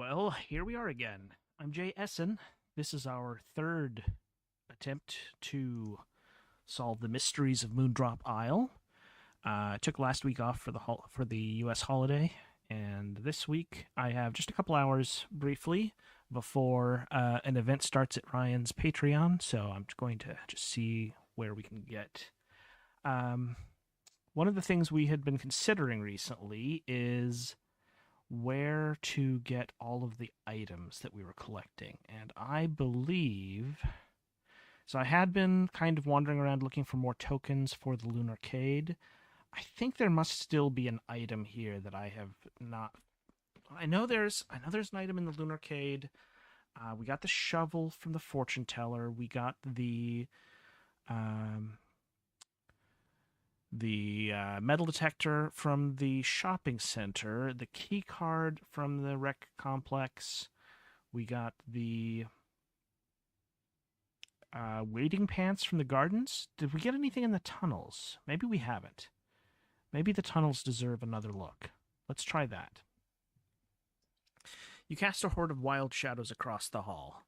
Well, here we are again. I'm Jay Essen. This is our third attempt to solve the mysteries of Moondrop Isle. I took last week off for the U.S. holiday, and this week I have just a couple hours briefly before an event starts at Ryan's Patreon. So I'm going to just see where we can get. Um, One of the things we had been considering recently is where to get all of the items that we were collecting. And I believe. So I had been kind of wandering around looking for more tokens for the Lunar Arcade. I think there must still be an item here that I have not. I know there's an item in the Lunar Arcade. We got the shovel from the fortune teller. We got um, the metal detector from the shopping center, the key card from the rec complex. We got the wading pants from the gardens. Did we get anything in the tunnels? Maybe we haven't. Maybe the tunnels deserve another look. Let's try that. You cast a horde of wild shadows across the hall.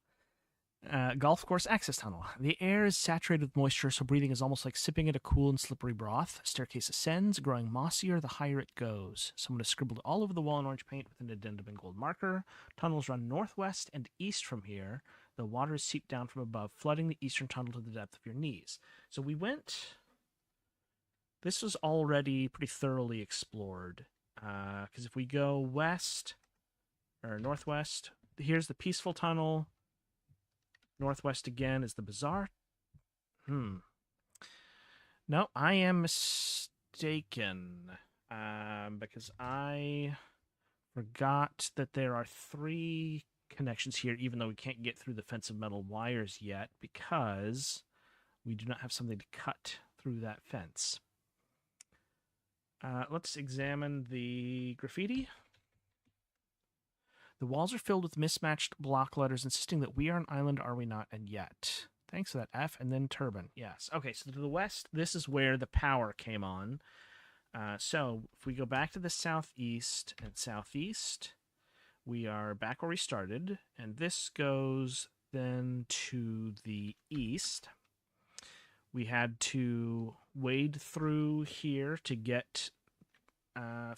Golf course access tunnel. The air is saturated with moisture, so breathing is almost like sipping at a cool and slippery broth. Staircase ascends, growing mossier the higher it goes. Someone has scribbled all over the wall in orange paint with an addendum in gold marker. Tunnels run northwest and east from here. The water is seeped down from above, flooding the eastern tunnel to the depth of your knees. So we went. This was already pretty thoroughly explored. Because if we go west or northwest, here's the peaceful tunnel. Northwest again is the bazaar. No, I am mistaken. Because I forgot that there are 3 connections here, even though we can't get through the fence of metal wires yet, because we do not have something to cut through that fence. Let's examine the graffiti. The walls are filled with mismatched block letters insisting that we are an island, are we not, and yet. Thanks for that F, and then turban. Yes. Okay, so to the west, this is where the power came on. So if we go back to the southeast and southeast, we are back where we started, and this goes then to the east. We had to wade through here to get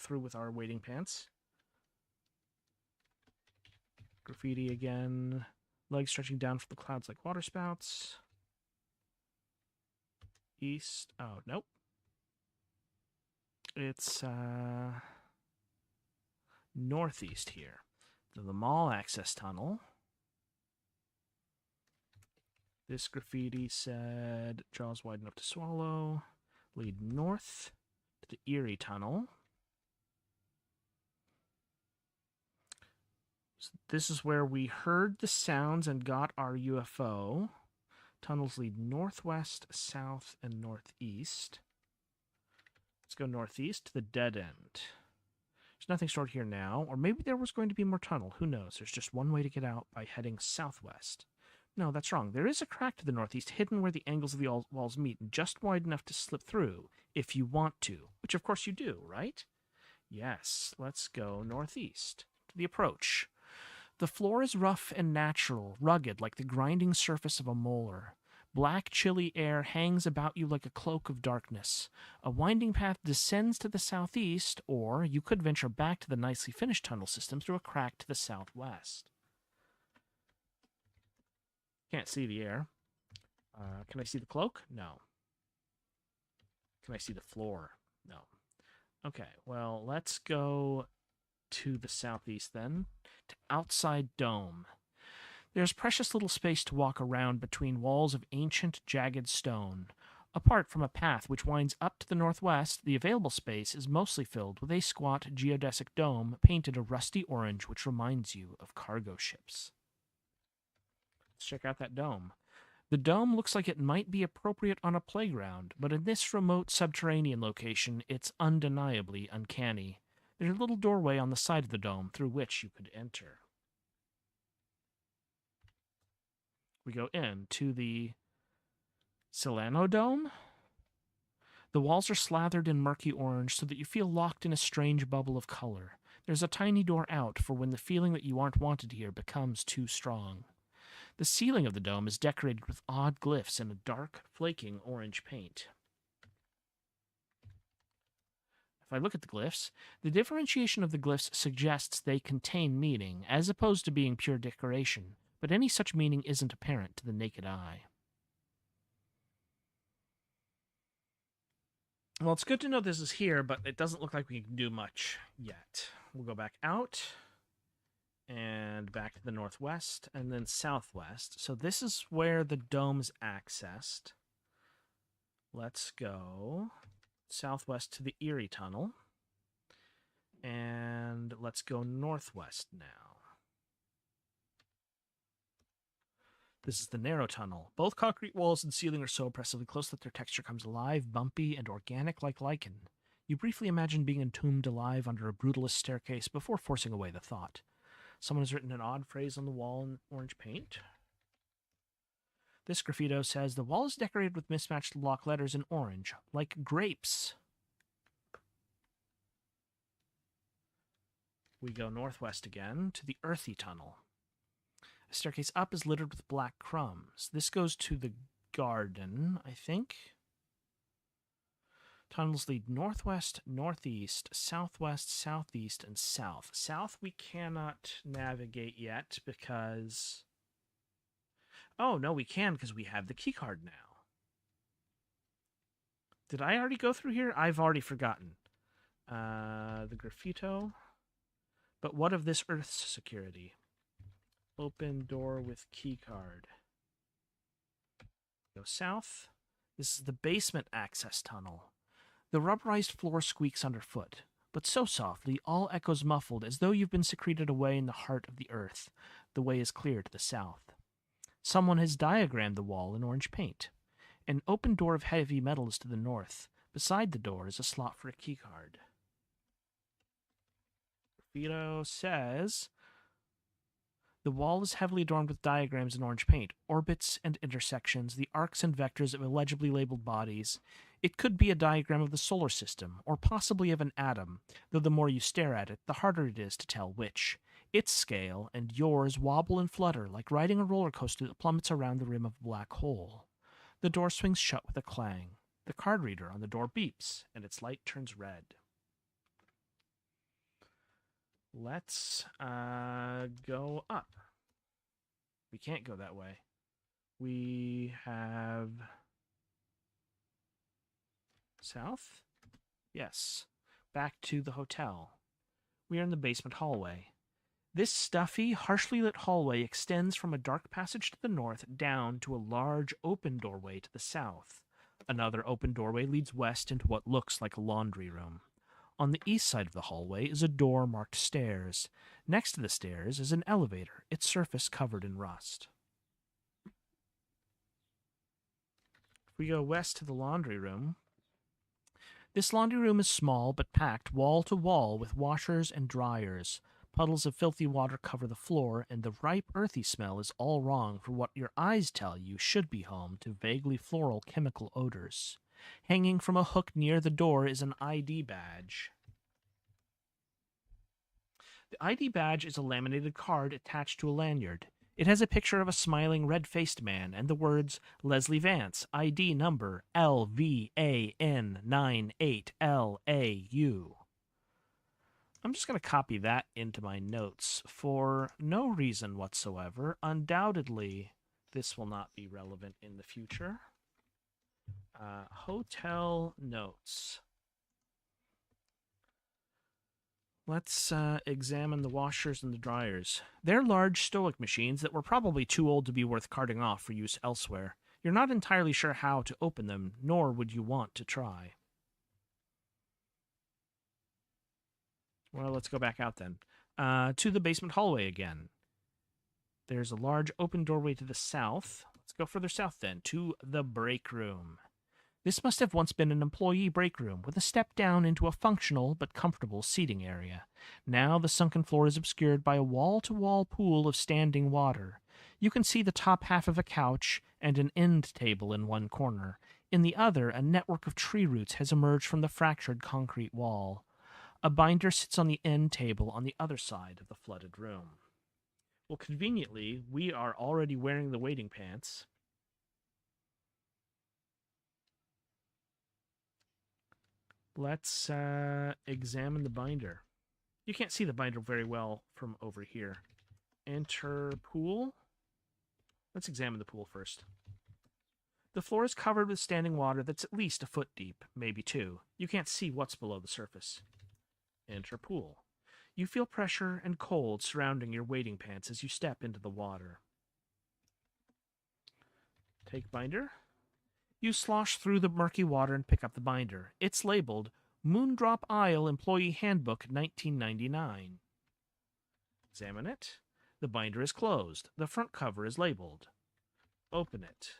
through with our wading pants. Graffiti again. Legs stretching down from the clouds like waterspouts. East. Oh, nope. It's northeast here. The mall access tunnel. This graffiti said, jaws wide enough to swallow. Lead north to the Erie Tunnel. So this is where we heard the sounds and got our UFO. Tunnels lead northwest, south, and northeast. Let's go northeast to the dead end. There's nothing stored here now, or maybe there was going to be more tunnel. Who knows? There's just one way to get out by heading southwest. No, that's wrong. There is a crack to the northeast, hidden where the angles of the walls meet, and just wide enough to slip through, if you want to. Which, of course, you do, right? Yes, let's go northeast to the approach. The floor is rough and natural, rugged like the grinding surface of a molar. Black, chilly air hangs about you like a cloak of darkness. A winding path descends to the southeast, or you could venture back to the nicely finished tunnel system through a crack to the southwest. Can't see the air. Can I see the cloak? No. Can I see the floor? No. Okay, well, let's go to the southeast then, to Outside Dome. There's precious little space to walk around between walls of ancient, jagged stone. Apart from a path which winds up to the northwest, the available space is mostly filled with a squat geodesic dome painted a rusty orange which reminds you of cargo ships. Let's check out that dome. The dome looks like it might be appropriate on a playground, but in this remote subterranean location, it's undeniably uncanny. There's a little doorway on the side of the dome through which you could enter. We go in to the Silano Dome. The walls are slathered in murky orange so that you feel locked in a strange bubble of color. There's a tiny door out for when the feeling that you aren't wanted here becomes too strong. The ceiling of the dome is decorated with odd glyphs in a dark, flaking orange paint. If I look at the glyphs, the differentiation of the glyphs suggests they contain meaning, as opposed to being pure decoration, but any such meaning isn't apparent to the naked eye. Well, it's good to know this is here, but it doesn't look like we can do much yet. We'll go back out, and back to the northwest, and then southwest. So this is where the dome's accessed. Let's go southwest to the Erie Tunnel, and let's go northwest now. This is the narrow tunnel. Both concrete walls and ceiling are so oppressively close that their texture comes alive, bumpy, and organic like lichen. You briefly imagine being entombed alive under a brutalist staircase before forcing away the thought. Someone has written an odd phrase on the wall in orange paint. This graffito says, the wall is decorated with mismatched block letters in orange, like grapes. We go northwest again to the earthy tunnel. The staircase up is littered with black crumbs. This goes to the garden, I think. Tunnels lead northwest, northeast, southwest, southeast, and south. South we cannot navigate yet because... Oh, no, we can because we have the keycard now. Did I already go through here? I've already forgotten. The graffito. But what of this Earth's security? Open door with keycard. Go south. This is the basement access tunnel. The rubberized floor squeaks underfoot, but so softly, all echoes muffled as though you've been secreted away in the heart of the earth. The way is clear to the south. Someone has diagrammed the wall in orange paint. An open door of heavy metal is to the north. Beside the door is a slot for a keycard. Graffito says... The wall is heavily adorned with diagrams in orange paint, orbits and intersections, the arcs and vectors of illegibly labeled bodies. It could be a diagram of the solar system, or possibly of an atom, though the more you stare at it, the harder it is to tell which. Its scale and yours wobble and flutter like riding a roller coaster that plummets around the rim of a black hole. The door swings shut with a clang. The card reader on the door beeps, and its light turns red. Let's go up. We can't go that way. We have south? Yes. Back to the hotel. We are in the basement hallway. This stuffy, harshly lit hallway extends from a dark passage to the north down to a large open doorway to the south. Another open doorway leads west into what looks like a laundry room. On the east side of the hallway is a door marked stairs. Next to the stairs is an elevator, its surface covered in rust. If we go west to the laundry room, this laundry room is small but packed wall to wall with washers and dryers. Puddles of filthy water cover the floor, and the ripe, earthy smell is all wrong for what your eyes tell you should be home to vaguely floral chemical odors. Hanging from a hook near the door is an ID badge. The ID badge is a laminated card attached to a lanyard. It has a picture of a smiling, red-faced man and the words, Leslie Vance, ID number LVAN98LAU. I'm just going to copy that into my notes for no reason whatsoever. Undoubtedly, this will not be relevant in the future. Hotel notes. Let's examine the washers and the dryers. They're large Stoic machines that were probably too old to be worth carting off for use elsewhere. You're not entirely sure how to open them, nor would you want to try. Well, let's go back out then. To the basement hallway again. There's a large open doorway to the south. Let's go further south then, to the break room. This must have once been an employee break room, with a step down into a functional but comfortable seating area. Now the sunken floor is obscured by a wall-to-wall pool of standing water. You can see the top half of a couch and an end table in one corner. In the other, a network of tree roots has emerged from the fractured concrete wall. A binder sits on the end table on the other side of the flooded room. Well, conveniently, we are already wearing the wading pants. Let's examine the binder. You can't see the binder very well from over here. Enter pool. Let's examine the pool first. The floor is covered with standing water that's at least a foot deep, maybe 2. You can't see what's below the surface. Enter pool. You feel pressure and cold surrounding your wading pants as you step into the water. Take binder. You slosh through the murky water and pick up the binder. It's labeled Moondrop Isle Employee Handbook 1999. Examine it. The binder is closed. The front cover is labeled. Open it.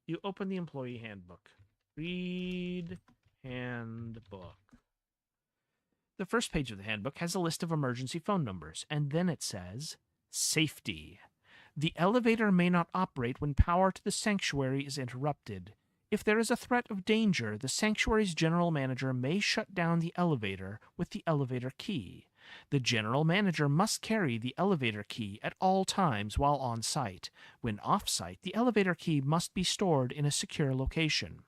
You open the employee handbook. Read handbook. The first page of the handbook has a list of emergency phone numbers, and then it says, Safety. The elevator may not operate when power to the sanctuary is interrupted. If there is a threat of danger, the sanctuary's general manager may shut down the elevator with the elevator key. The general manager must carry the elevator key at all times while on site. When off-site, the elevator key must be stored in a secure location.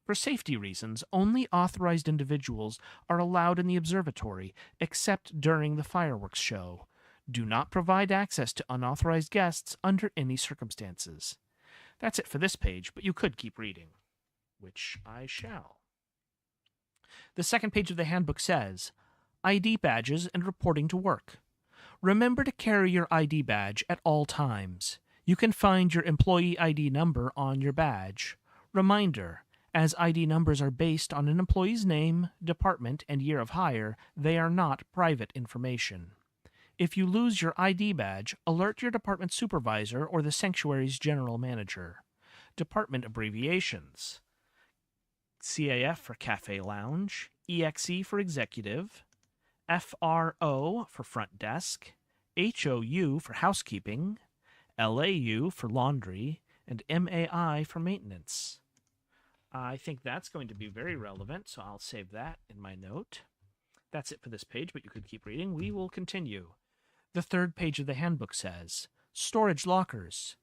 For safety reasons, only authorized individuals are allowed in the observatory, except during the fireworks show. Do not provide access to unauthorized guests under any circumstances. That's it for this page, but you could keep reading, which I shall. The second page of the handbook says, ID badges and reporting to work. Remember to carry your ID badge at all times. You can find your employee ID number on your badge. Reminder, as ID numbers are based on an employee's name, department, and year of hire, they are not private information. If you lose your ID badge, alert your department supervisor or the sanctuary's general manager. Department abbreviations. CAF for Cafe Lounge, EXE for Executive, FRO for Front Desk, HOU for Housekeeping, LAU for Laundry, and MAI for Maintenance. I think that's going to be very relevant, so I'll save that in my note. That's it for this page, but you could keep reading. We will continue. The third page of the handbook says, Storage Lockers.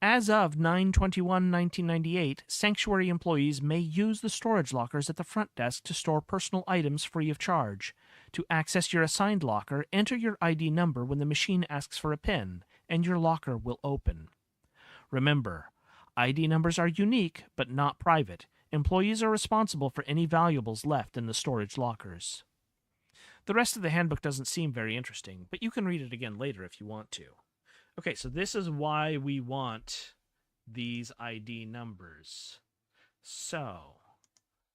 As of 9/21/1998, sanctuary employees may use the storage lockers at the front desk to store personal items free of charge. To access your assigned locker, enter your ID number when the machine asks for a PIN, and your locker will open. Remember, ID numbers are unique, but not private. Employees are responsible for any valuables left in the storage lockers. The rest of the handbook doesn't seem very interesting, but you can read it again later if you want to. Okay, so this is why we want these ID numbers. So,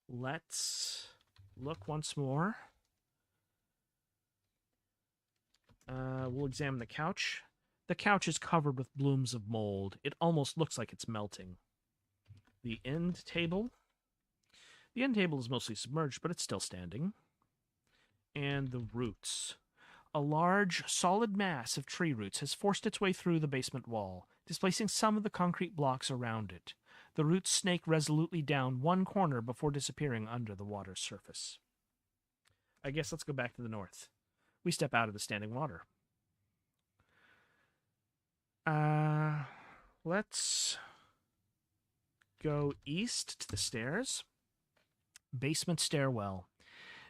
let's look once more. We'll examine the couch. The couch is covered with blooms of mold. It almost looks like it's melting. The end table. The end table is mostly submerged, but it's still standing. And the roots. A large, solid mass of tree roots has forced its way through the basement wall, displacing some of the concrete blocks around it. The roots snake resolutely down one corner before disappearing under the water's surface. I guess let's go back to the north. We step out of the standing water. Let's go east to the stairs. Basement stairwell.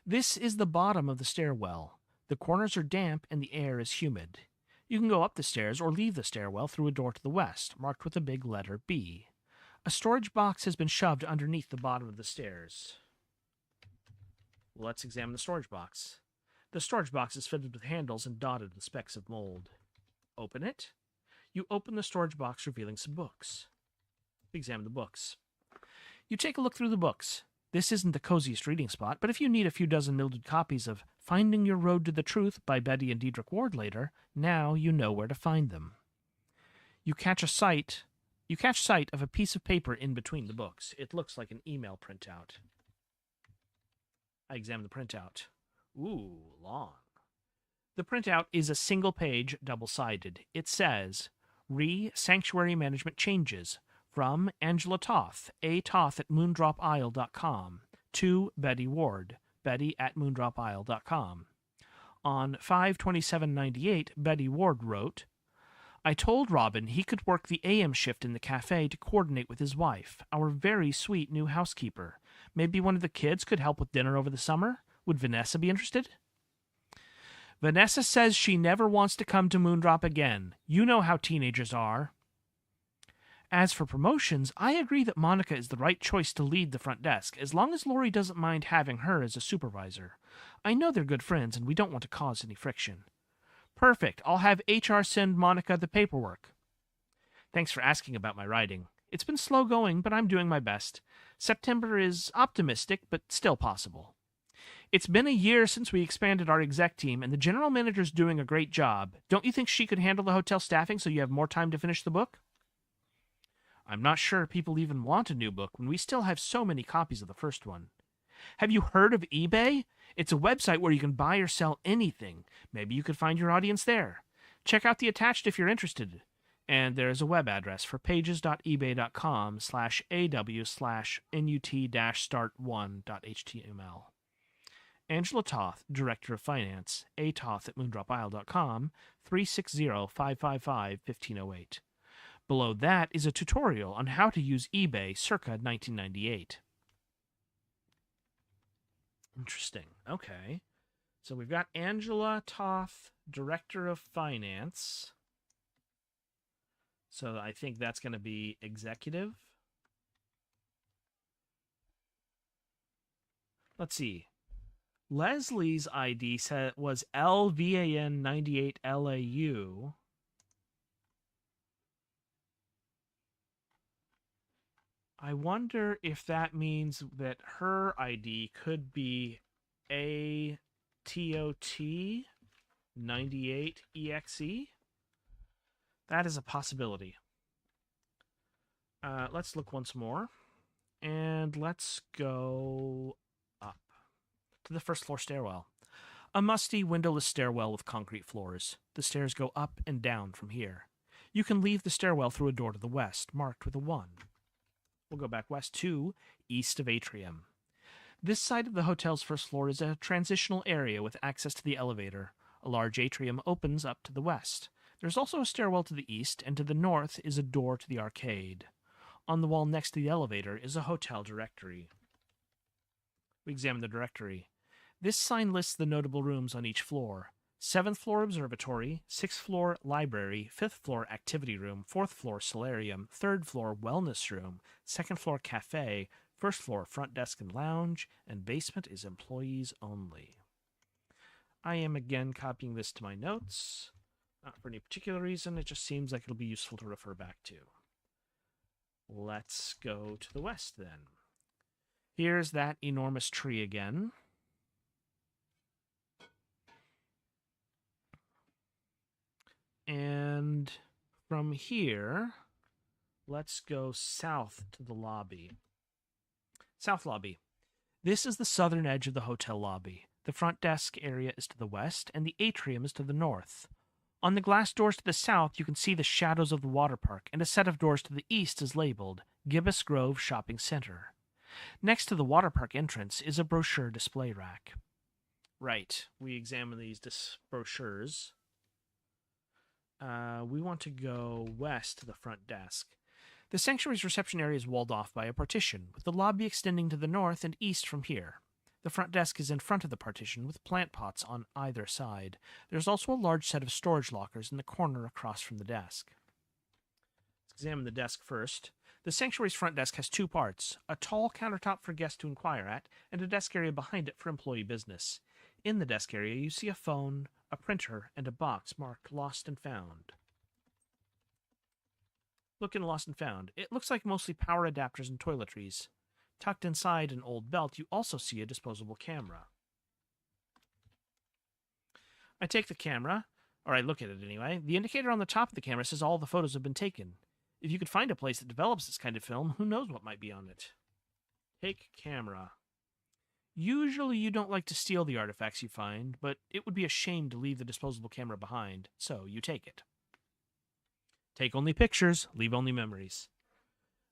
This is the bottom of the stairwell. The corners are damp and the air is humid. You can go up the stairs or leave the stairwell through a door to the west, marked with a big letter B. A storage box has been shoved underneath the bottom of the stairs. Let's examine the storage box. The storage box is fitted with handles and dotted with specks of mold. Open it. You open the storage box, revealing some books. Examine the books. You take a look through the books. This isn't the coziest reading spot, but if you need a few dozen mildewed copies of Finding Your Road to the Truth by Betty and Diedrich Ward later, now you know where to find them. You catch sight of a piece of paper in between the books. It looks like an email printout. I examine the printout. Ooh, long. The printout is a single page, double-sided. It says, Sanctuary Management Changes. From Angela Toth, atoth@moondropisle.com, to Betty Ward, betty@moondropisle.com. On 5/27/98, Betty Ward wrote, I told Robin he could work the AM shift in the cafe to coordinate with his wife, our very sweet new housekeeper. Maybe one of the kids could help with dinner over the summer? Would Vanessa be interested? Vanessa says she never wants to come to Moondrop again. You know how teenagers are. As for promotions, I agree that Monica is the right choice to lead the front desk, as long as Lori doesn't mind having her as a supervisor. I know they're good friends, and we don't want to cause any friction. Perfect. I'll have HR send Monica the paperwork. Thanks for asking about my writing. It's been slow going, but I'm doing my best. September is optimistic, but still possible. It's been a year since we expanded our exec team, and the general manager's doing a great job. Don't you think she could handle the hotel staffing so you have more time to finish the book? I'm not sure people even want a new book when we still have so many copies of the first one. Have you heard of eBay? It's a website where you can buy or sell anything. Maybe you could find your audience there. Check out the attached if you're interested. And there's a web address for pages.ebay.com/aw/nut-start1.html. Angela Toth, Director of Finance, atoth@moondropisle.com, 360-555-1508. Below that is a tutorial on how to use eBay circa 1998. Interesting. Okay. So we've got Angela Toth, Director of Finance. So I think that's going to be executive. Let's see. Leslie's ID was LVAN98LAU. I wonder if that means that her ID could be ATOT98EXE. That is a possibility. Let's look once more. And let's go up to the first floor stairwell. A musty, windowless stairwell with concrete floors. The stairs go up and down from here. You can leave the stairwell through a door to the west, marked with a 1. We'll go back west to east of atrium. This side of the hotel's first floor is a transitional area with access to the elevator. A large atrium opens up to the west. There's also a stairwell to the east, and to the north is a door to the arcade. On the wall next to the elevator is a hotel directory. We examine the directory. This sign lists the notable rooms on each floor. 7th floor observatory, 6th floor library, 5th floor activity room, 4th floor solarium, 3rd floor wellness room, 2nd floor cafe, 1st floor front desk and lounge, and basement is employees only. I am again copying this to my notes. Not for any particular reason, it just seems like it'll be useful to refer back to. Let's go to the west then. Here's that enormous tree again. And from here, let's go south to the lobby. South lobby. This is the southern edge of the hotel lobby. The front desk area is to the west, and the atrium is to the north. On the glass doors to the south, you can see the shadows of the water park, and a set of doors to the east is labeled Gibbous Grove Shopping Center. Next to the water park entrance is a brochure display rack. Right, we examine these brochures. We want to go west to the front desk. The sanctuary's reception area is walled off by a partition, with the lobby extending to the north and east from here. The front desk is in front of the partition, with plant pots on either side. There's also a large set of storage lockers in the corner across from the desk. Let's examine the desk first. The sanctuary's front desk has 2 parts, a tall countertop for guests to inquire at, and a desk area behind it for employee business. In the desk area, you see a phone, a printer, and a box marked Lost and Found. Look in Lost and Found. It looks like mostly power adapters and toiletries. Tucked inside an old belt, you also see a disposable camera. I take the camera, or I look at it anyway. The indicator on the top of the camera says all the photos have been taken. If you could find a place that develops this kind of film, who knows what might be on it. Take camera. Usually you don't like to steal the artifacts you find, but it would be a shame to leave the disposable camera behind, so you take it. Take only pictures, leave only memories.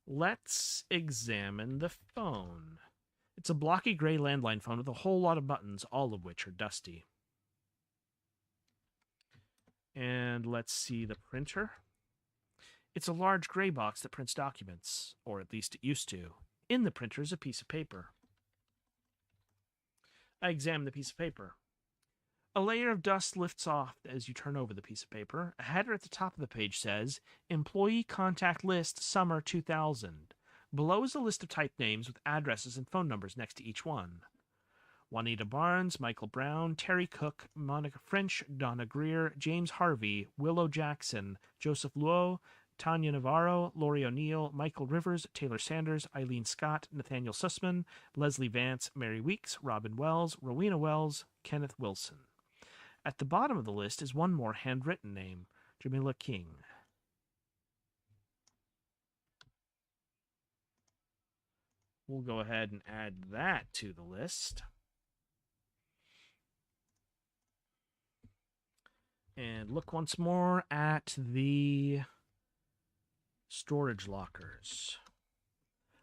Let's examine the phone. It's a blocky gray landline phone with a whole lot of buttons, all of which are dusty. And let's see the printer. It's a large gray box that prints documents, or at least it used to. In the printer is a piece of paper. I examine the piece of paper. A layer of dust lifts off as you turn over the piece of paper. A header at the top of the page says, Employee Contact List Summer 2000. Below is a list of typed names with addresses and phone numbers next to each one. Juanita Barnes, Michael Brown, Terry Cook, Monica French, Donna Greer, James Harvey, Willow Jackson, Joseph Luo, Tanya Navarro, Lori O'Neill, Michael Rivers, Taylor Sanders, Eileen Scott, Nathaniel Sussman, Leslie Vance, Mary Weeks, Robin Wells, Rowena Wells, Kenneth Wilson. At the bottom of the list is one more handwritten name, Jamila King. We'll go ahead and add that to the list. And look once more at the storage lockers.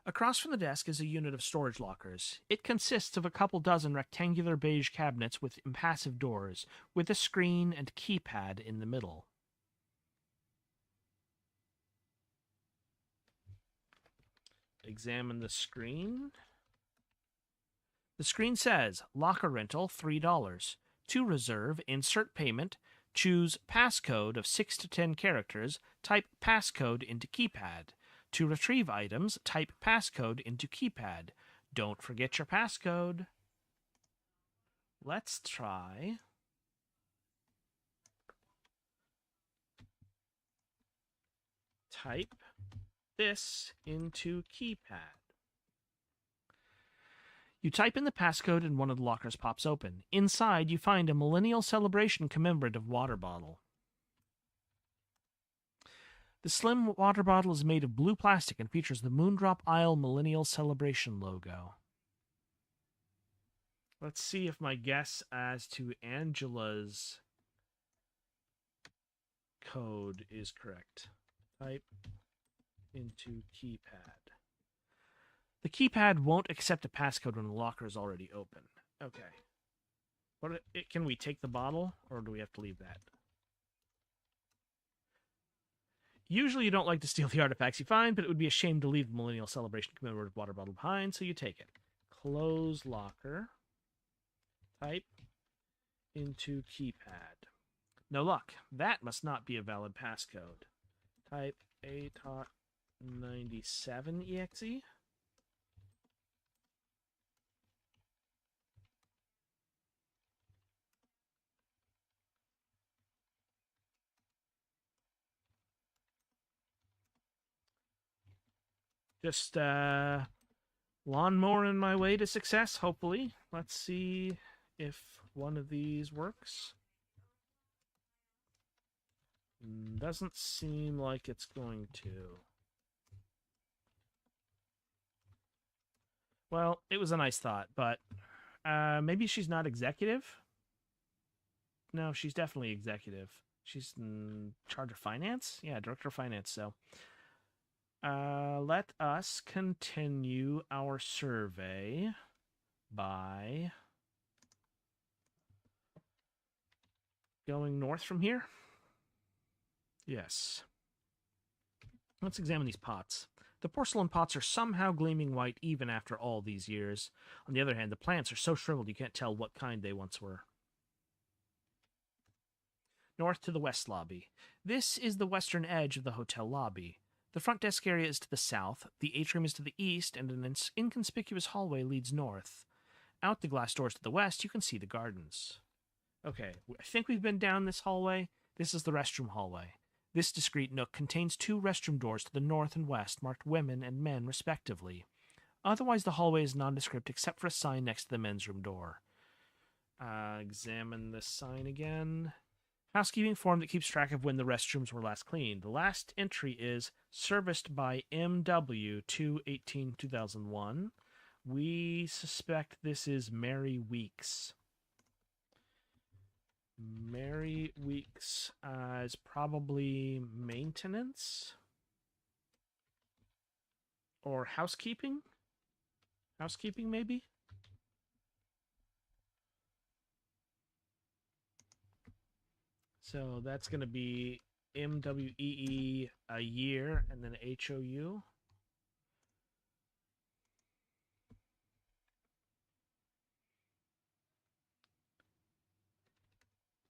Across from the desk is a unit of storage lockers. It consists of a couple dozen rectangular beige cabinets with impassive doors, with a screen and keypad in the middle. Examine the screen. The screen says, Locker rental, $3. To reserve, insert payment, choose passcode of 6 to 10 characters, type passcode into keypad. To retrieve items, type passcode into keypad. Don't forget your passcode. Let's try type this into keypad. You type in the passcode and one of the lockers pops open. Inside, you find a Millennial Celebration commemorative water bottle. The slim water bottle is made of blue plastic and features the Moondrop Isle Millennial Celebration logo. Let's see if my guess as to Angela's code is correct. Type into keypad. The keypad won't accept a passcode when the locker is already open. Okay. Can we take the bottle, or do we have to leave that? Usually you don't like to steal the artifacts you find, but it would be a shame to leave the Millennial Celebration commemorative water bottle behind, so you take it. Close locker. Type into keypad. No luck. That must not be a valid passcode. Type ATOT97EXE. Just lawnmower in my way to success, hopefully. Let's see if one of these works. Doesn't seem like it's going to. Well, it was a nice thought, but maybe she's not executive? No, she's definitely executive. She's in charge of finance? Yeah, director of finance, so... let us continue our survey by going north from here. Yes. Let's examine these pots. The porcelain pots are somehow gleaming white even after all these years. On the other hand, the plants are so shriveled you can't tell what kind they once were. North to the west lobby. This is the western edge of the hotel lobby. The front desk area is to the south, the atrium is to the east, and an inconspicuous hallway leads north. Out the glass doors to the west, you can see the gardens. Okay, I think we've been down this hallway. This is the restroom hallway. This discreet nook contains 2 restroom doors to the north and west, marked women and men, respectively. Otherwise, the hallway is nondescript except for a sign next to the men's room door. Examine this sign again. Housekeeping form that keeps track of when the restrooms were last cleaned. The last entry is serviced by MW 2/18/2001. We suspect this is Mary Weeks. Mary Weeks is probably maintenance or housekeeping. housekeeping, maybe? So that's going to be MWEE a year and then HOU.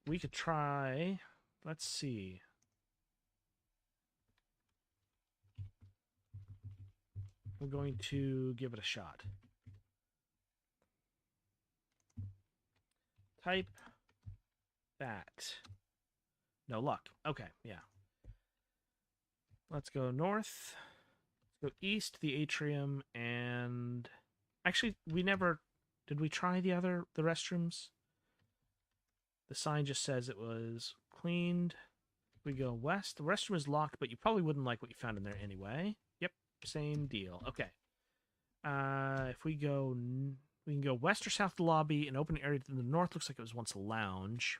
We could try, let's see. We're going to give it a shot. Type that. No luck. Okay, yeah. Let's go north. Let's go east, the atrium, and... Actually, we never... Did we try the restrooms? The sign just says it was cleaned. We go west. The restroom is locked, but you probably wouldn't like what you found in there anyway. Yep, same deal. Okay. If we go... We can go west or south of the lobby. An open area to the north looks like it was once a lounge.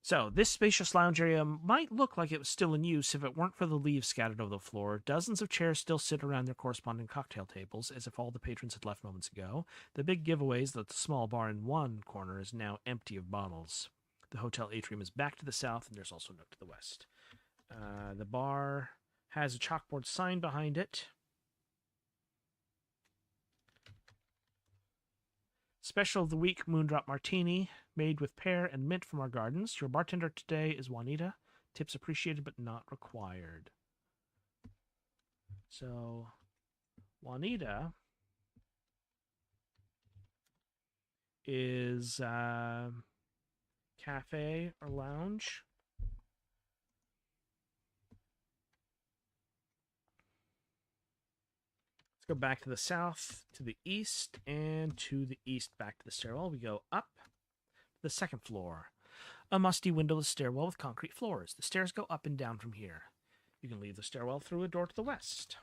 So, this spacious lounge area might look like it was still in use if it weren't for the leaves scattered over the floor. Dozens of chairs still sit around their corresponding cocktail tables, as if all the patrons had left moments ago. The big giveaway is that the small bar in one corner is now empty of bottles. The hotel atrium is back to the south, and there's also a note to the west. The bar has a chalkboard sign behind it. Special of the week, Moondrop Martini, made with pear and mint from our gardens. Your bartender today is Juanita. Tips appreciated but not required. So, Juanita is cafe or lounge. Let's go back to the south, to the east, and to the east back to the stairwell. We go up to the second floor. A musty windowless stairwell with concrete floors. The stairs go up and down from here. You can leave the stairwell through a door to the west.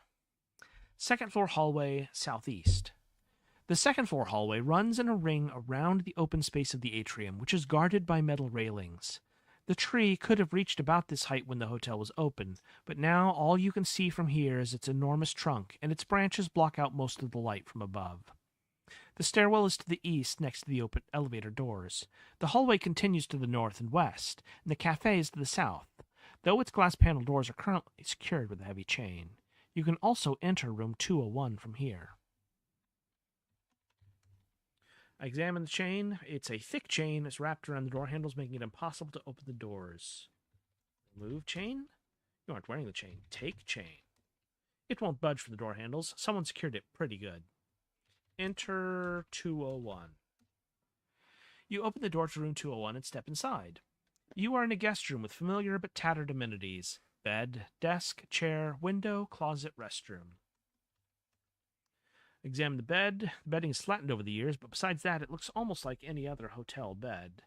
Second floor hallway, southeast. The second floor hallway runs in a ring around the open space of the atrium, which is guarded by metal railings. The tree could have reached about this height when the hotel was open, but now all you can see from here is its enormous trunk, and its branches block out most of the light from above. The stairwell is to the east, next to the open elevator doors. The hallway continues to the north and west, and the cafe is to the south, though its glass panel doors are currently secured with a heavy chain. You can also enter room 201 from here. I examine the chain. It's a thick chain. It's wrapped around the door handles, making it impossible to open the doors. Remove chain? You aren't wearing the chain. Take chain. It won't budge from the door handles. Someone secured it pretty good. Enter 201. You open the door to room 201 and step inside. You are in a guest room with familiar but tattered amenities. Bed, desk, chair, window, closet, restroom. Examine the bed. The bedding is flattened over the years, but besides that, it looks almost like any other hotel bed.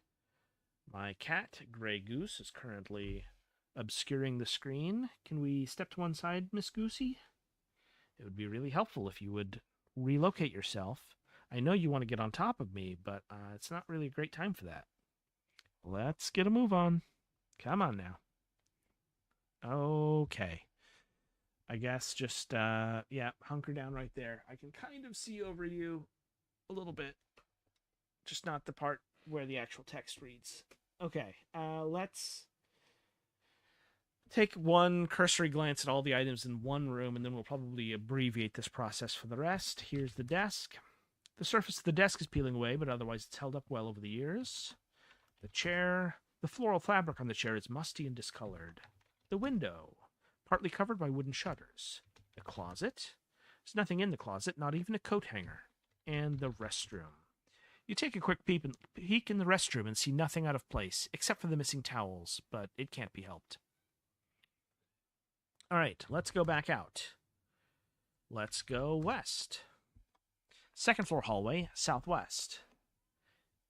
My cat, Grey Goose, is currently obscuring the screen. Can we step to one side, Miss Goosey? It would be really helpful if you would relocate yourself. I know you want to get on top of me, but it's not really a great time for that. Let's get a move on. Come on now. Okay. I guess just, hunker down right there. I can kind of see over you a little bit. Just not the part where the actual text reads. Okay, let's take one cursory glance at all the items in one room, and then we'll probably abbreviate this process for the rest. Here's the desk. The surface of the desk is peeling away, but otherwise it's held up well over the years. The chair. The floral fabric on the chair is musty and discolored. The window, partly covered by wooden shutters. The closet. There's nothing in the closet, not even a coat hanger. And the restroom. You take a quick peek in the restroom and see nothing out of place, except for the missing towels, but it can't be helped. All right, let's go back out. Let's go west. Second floor hallway, southwest.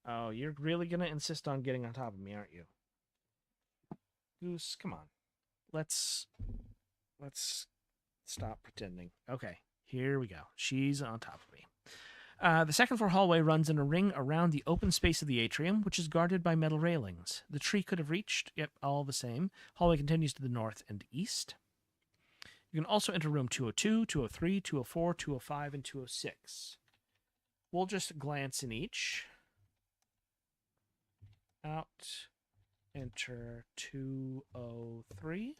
Oh, you're really going to insist on getting on top of me, aren't you? Goose, come on. Let's stop pretending. Okay, here we go. She's on top of me. The second floor hallway runs in a ring around the open space of the atrium, which is guarded by metal railings. The tree could have reached, yep, all the same. Hallway continues to the north and east. You can also enter room 202, 203, 204, 205, and 206. We'll just glance in each. Out, enter 203.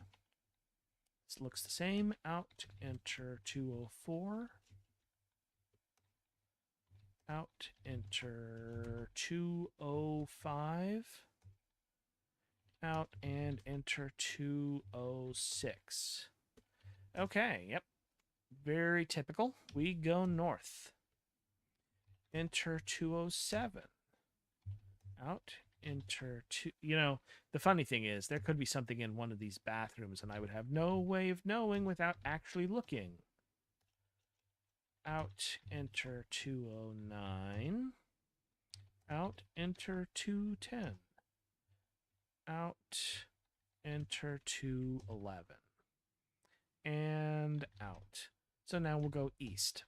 This looks the same. Out, enter 204. Out, enter 205. Out, and enter 206. Okay, yep. Very typical. We go north. Enter 207. Out, enter 2... You know, the funny thing is, there could be something in one of these bathrooms, and I would have no way of knowing without actually looking. Out, enter 209. Out, enter 210. Out, enter 211. And out. So now we'll go east.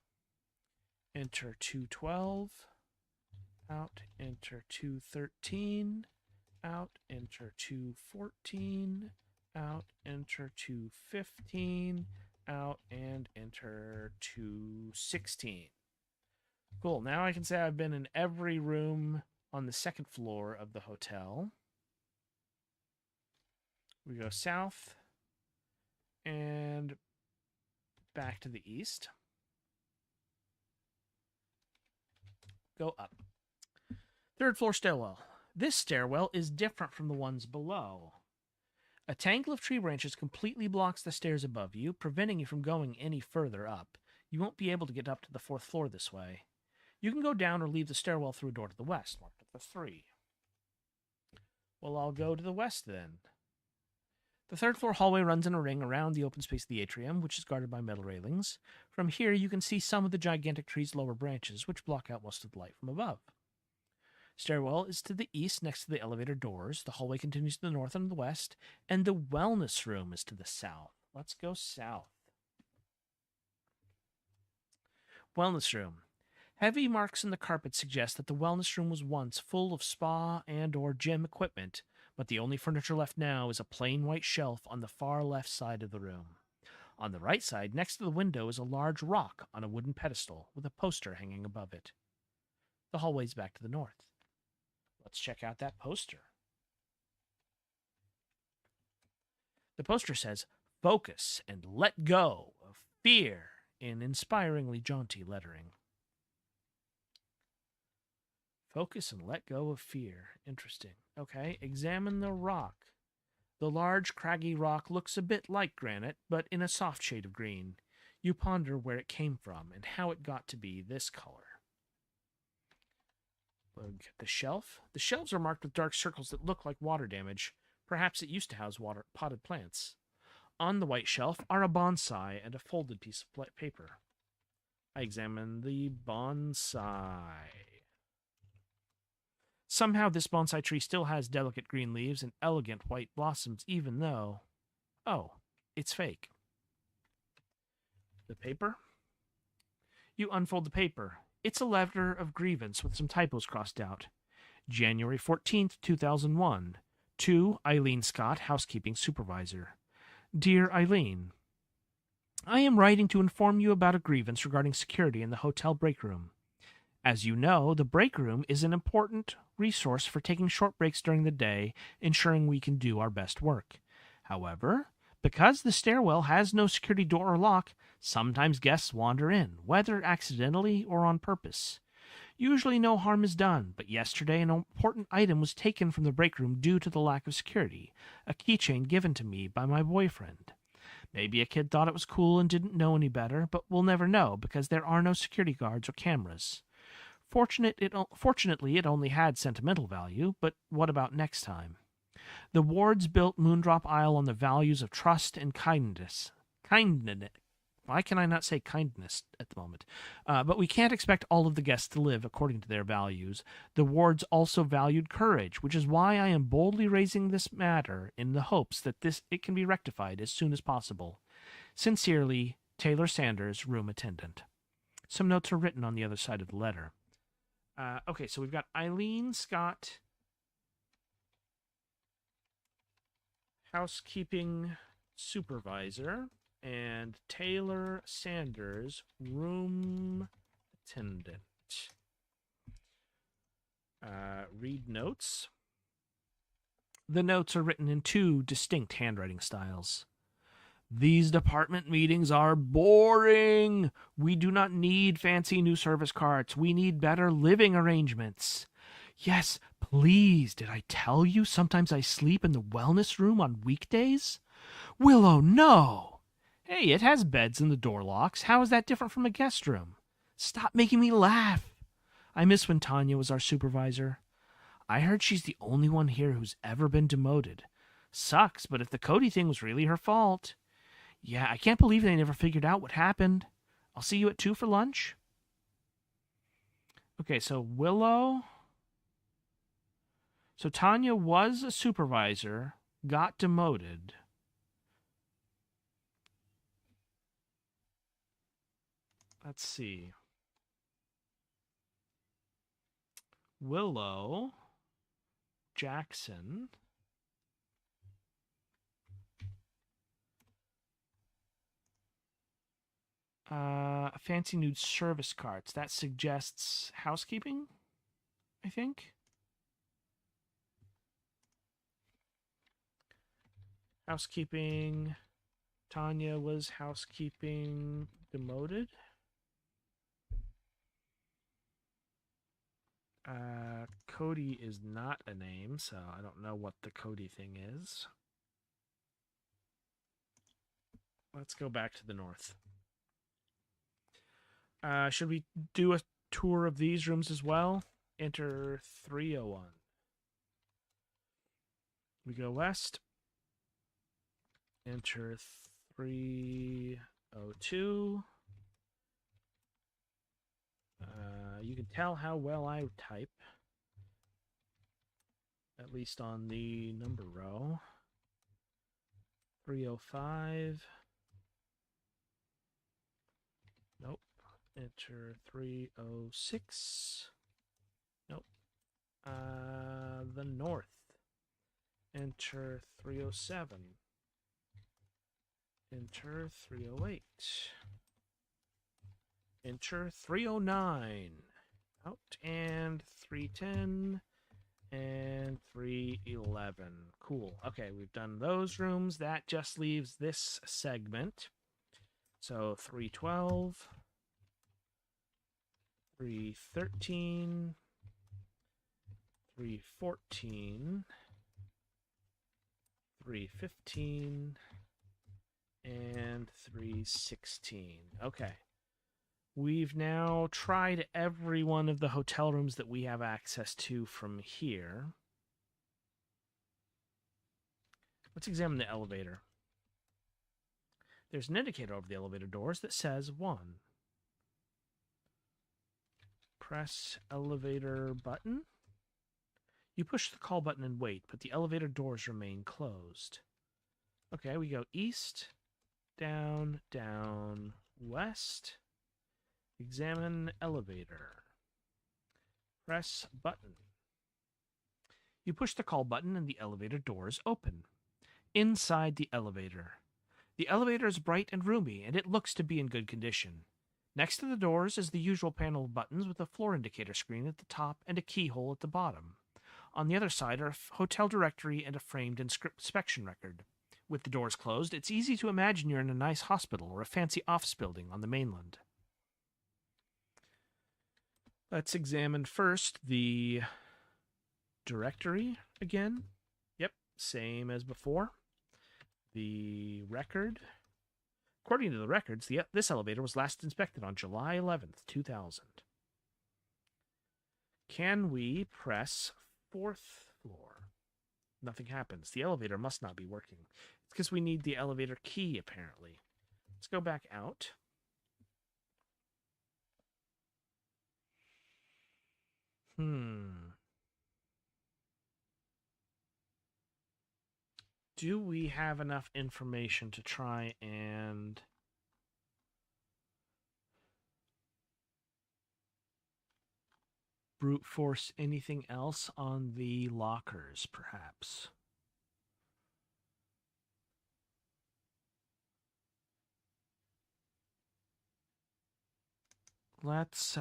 Enter 212. Out, enter 213. Out, enter 214. Out, enter 215. Out, and enter 216. Cool. Now I can say I've been in every room on the second floor of the hotel. We go south and back to the east. Go up. Third floor stairwell. This stairwell is different from the ones below. A tangle of tree branches completely blocks the stairs above you, preventing you from going any further up. You won't be able to get up to the fourth floor this way. You can go down or leave the stairwell through a door to the west, marked with the 3. Well, I'll go to the west then. The third floor hallway runs in a ring around the open space of the atrium, which is guarded by metal railings. From here, you can see some of the gigantic tree's lower branches, which block out most of the light from above. Stairwell is to the east next to the elevator doors. The hallway continues to the north and the west, and the wellness room is to the south. Let's go south. Wellness room. Heavy marks in the carpet suggest that the wellness room was once full of spa and or gym equipment, but the only furniture left now is a plain white shelf on the far left side of the room. On the right side, next to the window, is a large rock on a wooden pedestal with a poster hanging above it. The hallway's back to the north. Let's check out that poster. The poster says, "Focus and let go of fear," in inspiringly jaunty lettering. Focus and let go of fear. Interesting. Okay, examine the rock. The large, craggy rock looks a bit like granite, but in a soft shade of green. You ponder where it came from and how it got to be this color. Look at the shelf. The shelves are marked with dark circles that look like water damage. Perhaps it used to house potted plants. On the white shelf are a bonsai and a folded piece of paper. I examine the bonsai. Somehow this bonsai tree still has delicate green leaves and elegant white blossoms, even though... Oh, it's fake. The paper? You unfold the paper. It's a letter of grievance with some typos crossed out. January 14th, 2001. To Eileen Scott, housekeeping supervisor. Dear Eileen, I am writing to inform you about a grievance regarding security in the hotel break room. As you know, the break room is an important resource for taking short breaks during the day, ensuring we can do our best work. However, because the stairwell has no security door or lock, sometimes guests wander in, whether accidentally or on purpose. Usually no harm is done, but yesterday an important item was taken from the break room due to the lack of security, a keychain given to me by my boyfriend. Maybe a kid thought it was cool and didn't know any better, but we'll never know because there are no security guards or cameras. Fortunately, it only had sentimental value, but what about next time? The wards built Moondrop Isle on the values of trust and kindness. Why can I not say kindness at the moment? But we can't expect all of the guests to live according to their values. The wards also valued courage, which is why I am boldly raising this matter in the hopes that it can be rectified as soon as possible. Sincerely, Taylor Sanders, room attendant. Some notes are written on the other side of the letter. Okay, so we've got Eileen Scott, housekeeping supervisor, and Taylor Sanders, room attendant. Read notes. The notes are written in two distinct handwriting styles. These department meetings are boring. We do not need fancy new service carts. We need better living arrangements. Yes, please, did I tell you sometimes I sleep in the wellness room on weekdays? Willow, no! Hey, it has beds and the door locks. How is that different from a guest room? Stop making me laugh. I miss when Tanya was our supervisor. I heard she's the only one here who's ever been demoted. Sucks, but if the Cody thing was really her fault. Yeah, I can't believe they never figured out what happened. I'll see you at 2 for lunch. Okay, so Willow. So Tanya was a supervisor, got demoted. Let's see. Willow Jackson. Fancy nude service carts. That suggests housekeeping, I think. Housekeeping. Tanya was housekeeping, demoted. Cody is not a name, so I don't know what the Cody thing is. Let's go back to the north. Should we do a tour of these rooms as well? Enter 301. We go west. Enter 302. You can tell how well I type, at least on the number row. 305. Nope. Enter 306. Nope. The north. Enter 307. Enter 308. Enter 309. Out and 310 and 311. Cool. Okay, we've done those rooms. That just leaves this segment. So 312, 313, 314, 315, and 316. Okay. We've now tried every one of the hotel rooms that we have access to from here. Let's examine the elevator. There's an indicator over the elevator doors that says 1. Press elevator button. You push the call button and wait, but the elevator doors remain closed. Okay, we go east, down, down, west. Examine elevator. Press button. You push the call button and the elevator doors open. Inside the elevator. The elevator is bright and roomy, and it looks to be in good condition. Next to the doors is the usual panel of buttons with a floor indicator screen at the top and a keyhole at the bottom. On the other side are a hotel directory and a framed inspection record. With the doors closed, it's easy to imagine you're in a nice hospital or a fancy office building on the mainland. Let's examine first the directory again. Yep, same as before. The record. According to the records, this elevator was last inspected on July 11th, 2000. Can we press 4th floor? Nothing happens. The elevator must not be working. It's because we need the elevator key, apparently. Let's go back out. Do we have enough information to try and brute force anything else on the lockers, perhaps? Let's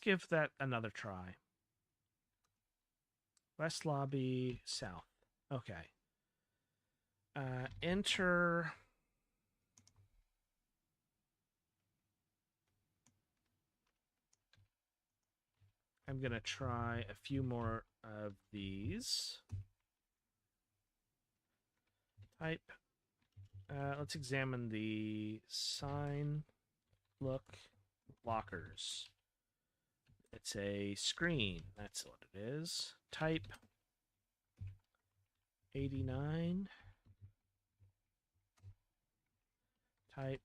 give that another try. West lobby, south. Okay. Enter. I'm going to try a few more of these. Type. Let's examine the sign. Look. Lockers. It's a screen. That's what it is. Type. 89. Type.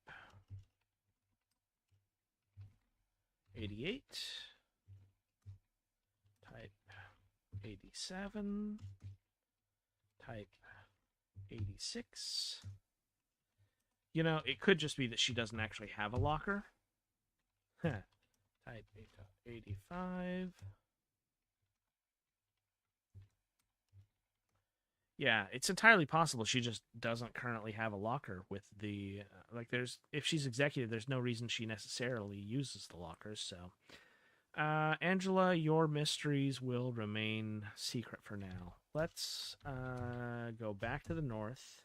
88. Type 87. Type 86. You know, it could just be that she doesn't actually have a locker. Type 85. Yeah, it's entirely possible she just doesn't currently have a locker with the if she's executive, there's no reason she necessarily uses the lockers. So, Angela, your mysteries will remain secret for now. Let's go back to the north.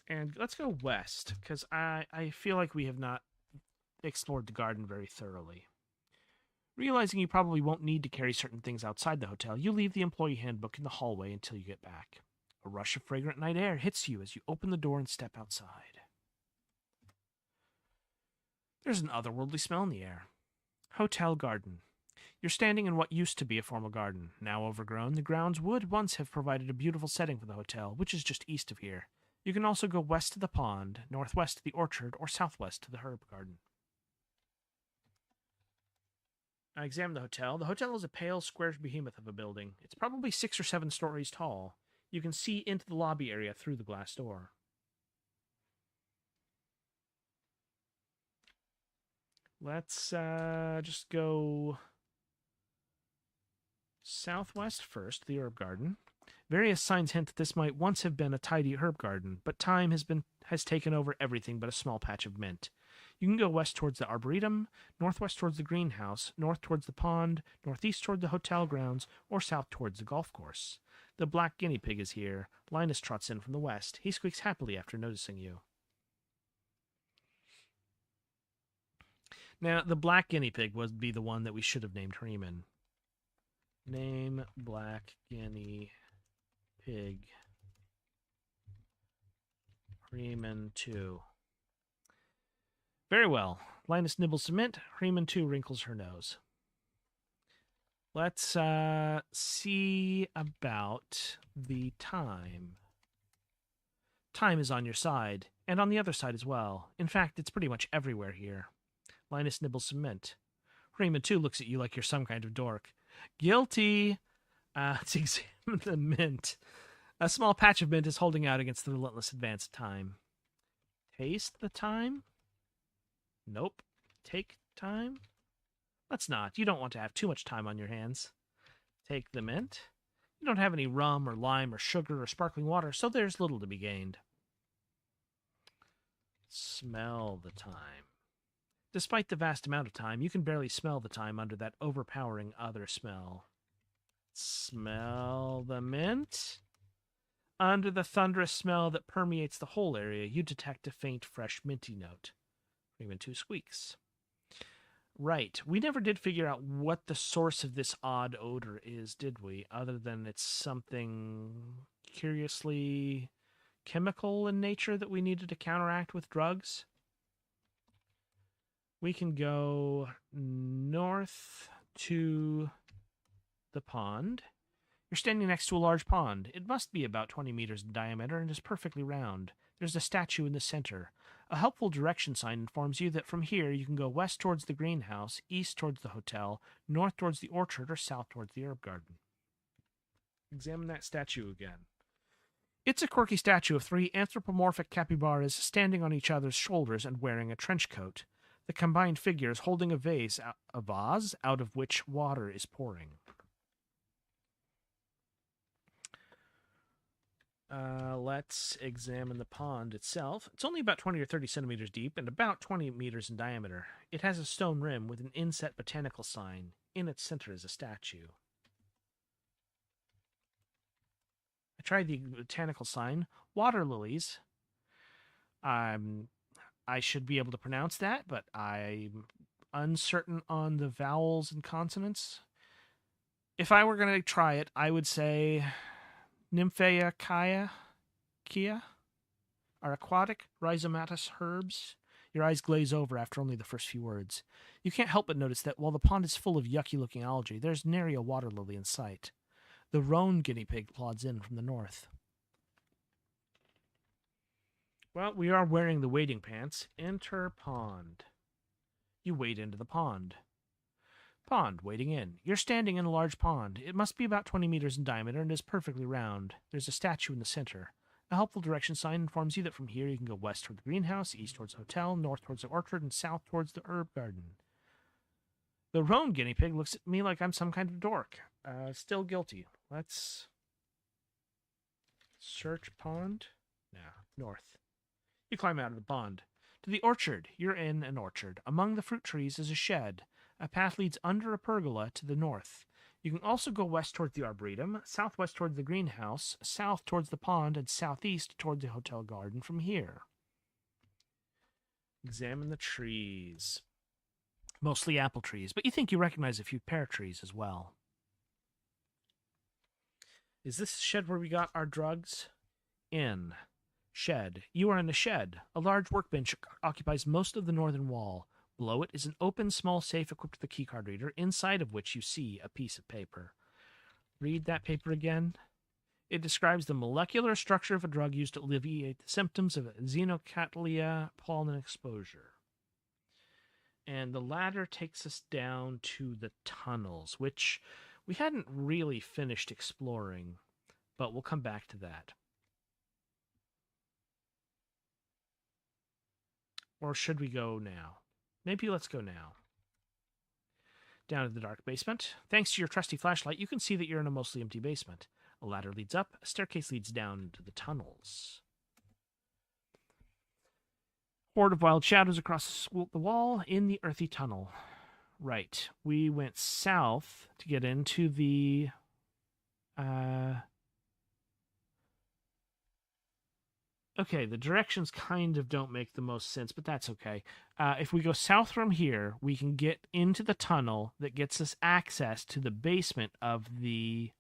And let's go west, because I feel like we have not explored the garden very thoroughly. Realizing you probably won't need to carry certain things outside the hotel, you leave the employee handbook in the hallway until you get back. A rush of fragrant night air hits you as you open the door and step outside. There's an otherworldly smell in the air. Hotel garden. You're standing in what used to be a formal garden. Now overgrown, the grounds would once have provided a beautiful setting for the hotel, which is just east of here. You can also go west to the pond, northwest to the orchard, or southwest to the herb garden. I examined the hotel. The hotel is a pale, square behemoth of a building. It's probably 6 or 7 stories tall. You can see into the lobby area through the glass door. Let's just go southwest first, the herb garden. Various signs hint that this might once have been a tidy herb garden, but time has taken over everything but a small patch of mint. You can go west towards the arboretum, northwest towards the greenhouse, north towards the pond, northeast toward the hotel grounds, or south towards the golf course. The black guinea pig is here. Linus trots in from the west. He squeaks happily after noticing you. Now, the black guinea pig would be the one that we should have named Freeman. Name black guinea pig. Freeman 2. Very well. Linus nibbles cement. Freeman 2 wrinkles her nose. Let's see about the time. Time is on your side, and on the other side as well. In fact, it's pretty much everywhere here. Linus nibbles cement. Freeman 2 looks at you like you're some kind of dork. Guilty! Let's examine the mint. A small patch of mint is holding out against the relentless advance of time. Taste the time? Nope. Take time? Let's not. You don't want to have too much time on your hands. Take the mint. You don't have any rum or lime or sugar or sparkling water, so there's little to be gained. Smell the time. Despite the vast amount of time, you can barely smell the time under that overpowering other smell. Smell the mint? Under the thunderous smell that permeates the whole area, you detect a faint, fresh, minty note. Freeman 2 squeaks. Right. We never did figure out what the source of this odd odor is, did we? Other than it's something curiously chemical in nature that we needed to counteract with drugs? We can go north to the pond. You're standing next to a large pond. It must be about 20 meters in diameter and is perfectly round. There's a statue in the center. A helpful direction sign informs you that from here you can go west towards the greenhouse, east towards the hotel, north towards the orchard, or south towards the herb garden. Examine that statue again. It's a quirky statue of 3 anthropomorphic capybaras standing on each other's shoulders and wearing a trench coat. The combined figure is holding a vase out of which water is pouring. let's examine the pond itself. It's only about 20 or 30 centimeters deep and about 20 meters in diameter. It has a stone rim with an inset botanical sign. In its center is a statue. I tried the botanical sign. Water lilies. I should be able to pronounce that, but I'm uncertain on the vowels and consonants. If I were going to try it, I would say Nymphea Kia are aquatic rhizomatous herbs. Your eyes glaze over after only the first few words. You can't help but notice that while the pond is full of yucky-looking algae, there's nary a water lily in sight. The roan guinea pig plods in from the north. Well, we are wearing the wading pants. Enter pond. You wade into the pond. Pond, wading in. You're standing in a large pond. It must be about 20 meters in diameter and is perfectly round. There's a statue in the center. A helpful direction sign informs you that from here you can go west toward the greenhouse, east towards the hotel, north towards the orchard, and south towards the herb garden. The roan guinea pig looks at me like I'm some kind of dork. Still guilty. Let's search pond. Now, north. You climb out of the pond. To the orchard. You're in an orchard. Among the fruit trees is a shed. A path leads under a pergola to the north. You can also go west towards the arboretum, southwest towards the greenhouse, south towards the pond, and southeast towards the hotel garden from here. Examine the trees. Mostly apple trees, but you think you recognize a few pear trees as well. Is this the shed where we got our drugs? In. Shed. You are in a shed. A large workbench occupies most of the northern wall. Below it is an open, small safe equipped with a keycard reader, inside of which you see a piece of paper. Read that paper again. It describes the molecular structure of a drug used to alleviate the symptoms of xenocattleya pollen exposure. And the ladder takes us down to the tunnels, which we hadn't really finished exploring, but we'll come back to that. Or should we go now? Maybe let's go now. Down to the dark basement. Thanks to your trusty flashlight, you can see that you're in a mostly empty basement. A ladder leads up, a staircase leads down into the tunnels. Horde of wild shadows across the wall in the earthy tunnel. Right. We went south to get into the... Okay, the directions kind of don't make the most sense, but that's okay. If we go south from here, we can get into the tunnel that gets us access to the basement of the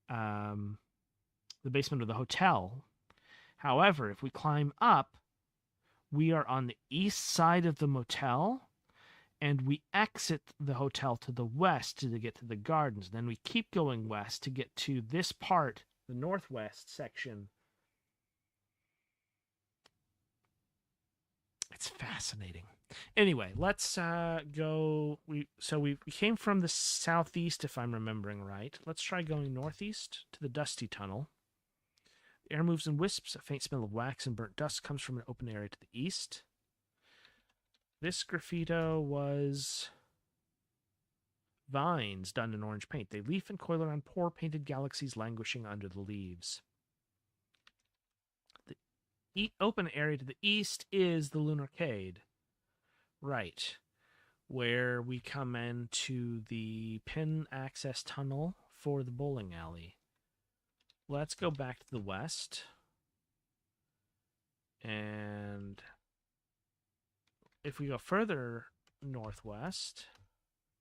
basement of the hotel. However, if we climb up, we are on the east side of the motel, and we exit the hotel to the west to get to the gardens. Then we keep going west to get to this part, the northwest section. It's fascinating. Anyway, let's go. We came from the southeast, if I'm remembering right. Let's try going northeast to the dusty tunnel. The air moves in wisps. A faint smell of wax and burnt dust comes from an open area to the east. This graffito was vines done in orange paint. They leaf and coil around poor painted galaxies languishing under the leaves. The open area to the east is the Lunarcade. Right. Where we come into the pin access tunnel for the bowling alley. Let's go back to the west. And if we go further northwest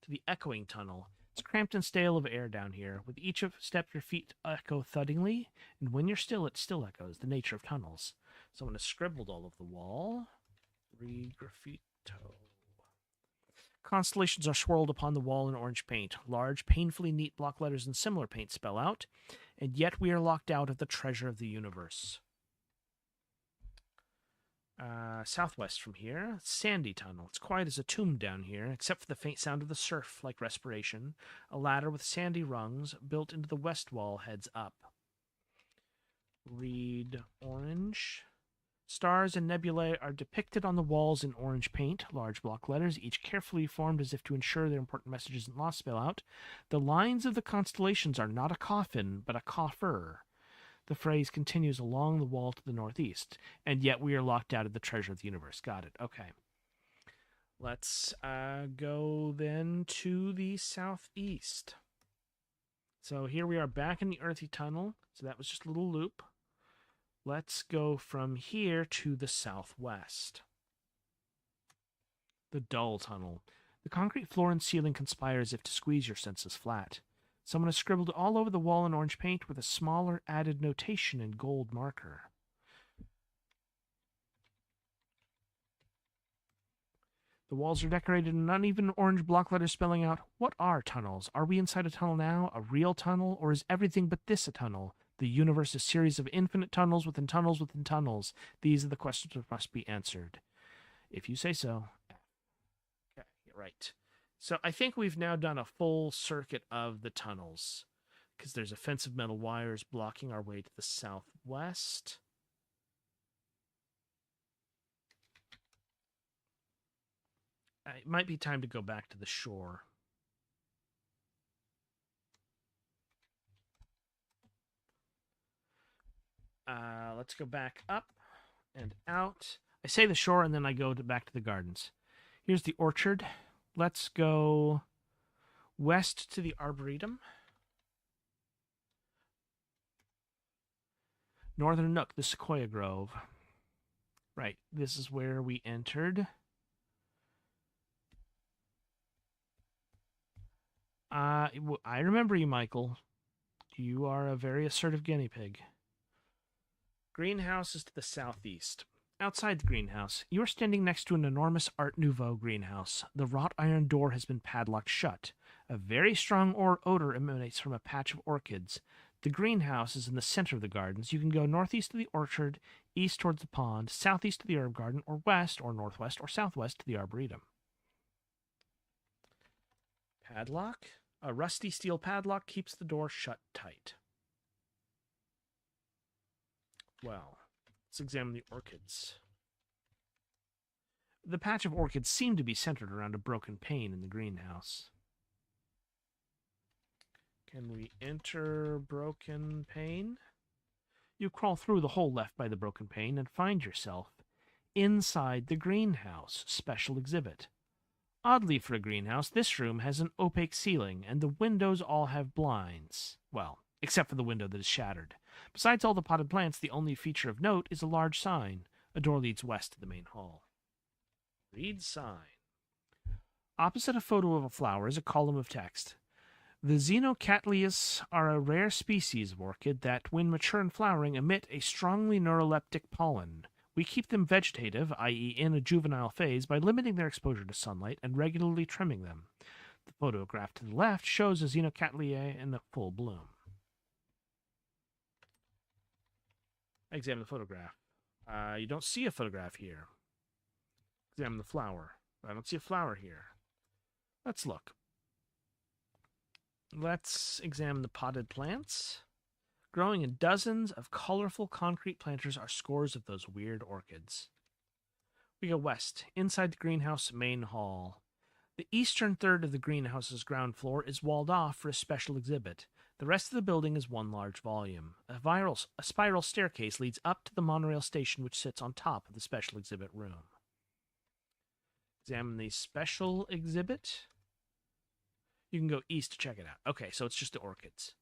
to the echoing tunnel, it's cramped and stale of air down here. With each step, your feet echo thuddingly, and when you're still, it still echoes, the nature of tunnels. Someone has scribbled all over the wall. Read graffito. Constellations are swirled upon the wall in orange paint. Large, painfully neat block letters in similar paint spell out, and yet we are locked out of the treasure of the universe. Southwest from here, sandy tunnel. It's quiet as a tomb down here, except for the faint sound of the surf, like respiration. A ladder with sandy rungs built into the west wall heads up. Read orange. Stars and nebulae are depicted on the walls in orange paint, large block letters, each carefully formed as if to ensure their important message isn't lost spell out. The lines of the constellations are not a coffin, but a coffer. The phrase continues along the wall to the northeast, and yet we are locked out of the treasure of the universe. Got it. Okay. Let's go then to the southeast. So here we are back in the earthy tunnel. So that was just a little loop. Let's go from here to the southwest. The dull tunnel. The concrete floor and ceiling conspire as if to squeeze your senses flat. Someone has scribbled all over the wall in orange paint with a smaller added notation in gold marker. The walls are decorated in uneven orange block letters spelling out, what are tunnels? Are we inside a tunnel now? A real tunnel? Or is everything but this a tunnel? The universe is a series of infinite tunnels within tunnels within tunnels. These are the questions that must be answered. If you say so. Okay, right. So I think we've now done a full circuit of the tunnels, because there's offensive metal wires blocking our way to the southwest. It might be time to go back to the shore. Let's go back up and out. I say the shore, and then I go back to the gardens. Here's the orchard. Let's go west to the Arboretum. Northern Nook, the Sequoia Grove. Right, this is where we entered. I remember you, Michael. You are a very assertive guinea pig. Greenhouse is to the southeast. Outside the greenhouse, you are standing next to an enormous Art Nouveau greenhouse. The wrought iron door has been padlocked shut. A very strong odor emanates from a patch of orchids. The greenhouse is in the center of the gardens. You can go northeast to the orchard, east towards the pond, southeast to the herb garden, or west, or northwest, or southwest to the arboretum. Padlock? A rusty steel padlock keeps the door shut tight. Well, let's examine the orchids. The patch of orchids seemed to be centered around a broken pane in the greenhouse. Can we enter broken pane? You crawl through the hole left by the broken pane and find yourself inside the greenhouse special exhibit. Oddly for a greenhouse, this room has an opaque ceiling, and the windows all have blinds. Well, except for the window that is shattered. Besides all the potted plants, the only feature of note is a large sign. A door leads west to the main hall. Read sign. Opposite a photo of a flower is a column of text. The Xenocatleus are a rare species of orchid that, when mature and flowering, emit a strongly neuroleptic pollen. We keep them vegetative, i.e. in a juvenile phase, by limiting their exposure to sunlight and regularly trimming them. The photograph to the left shows a Xenocatleae in full bloom. I examine the photograph. You don't see a photograph here. Examine the flower. I don't see a flower here. Let's look. Let's examine the potted plants. Growing in dozens of colorful concrete planters are scores of those weird orchids. We go west, inside the greenhouse main hall. The eastern third of the greenhouse's ground floor is walled off for a special exhibit. The rest of the building is one large volume. A spiral staircase leads up to the monorail station, which sits on top of the special exhibit room. Examine the special exhibit. You can go east to check it out. Okay, so it's just the orchids.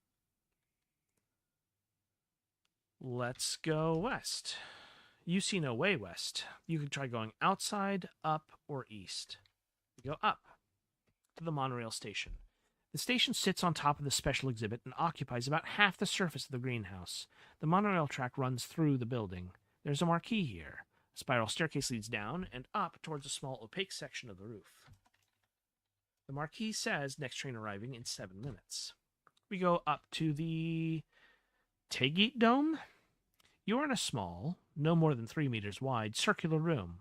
Let's go west. You see no way west. You could try going outside, up, or east. We go up to the monorail station. The station sits on top of the special exhibit and occupies about half the surface of the greenhouse. The monorail track runs through the building. There's a marquee here. A spiral staircase leads down and up towards a small opaque section of the roof. The marquee says next train arriving in 7 minutes. We go up to the Tageet Dome. You are in a small, no more than 3 meters wide, circular room.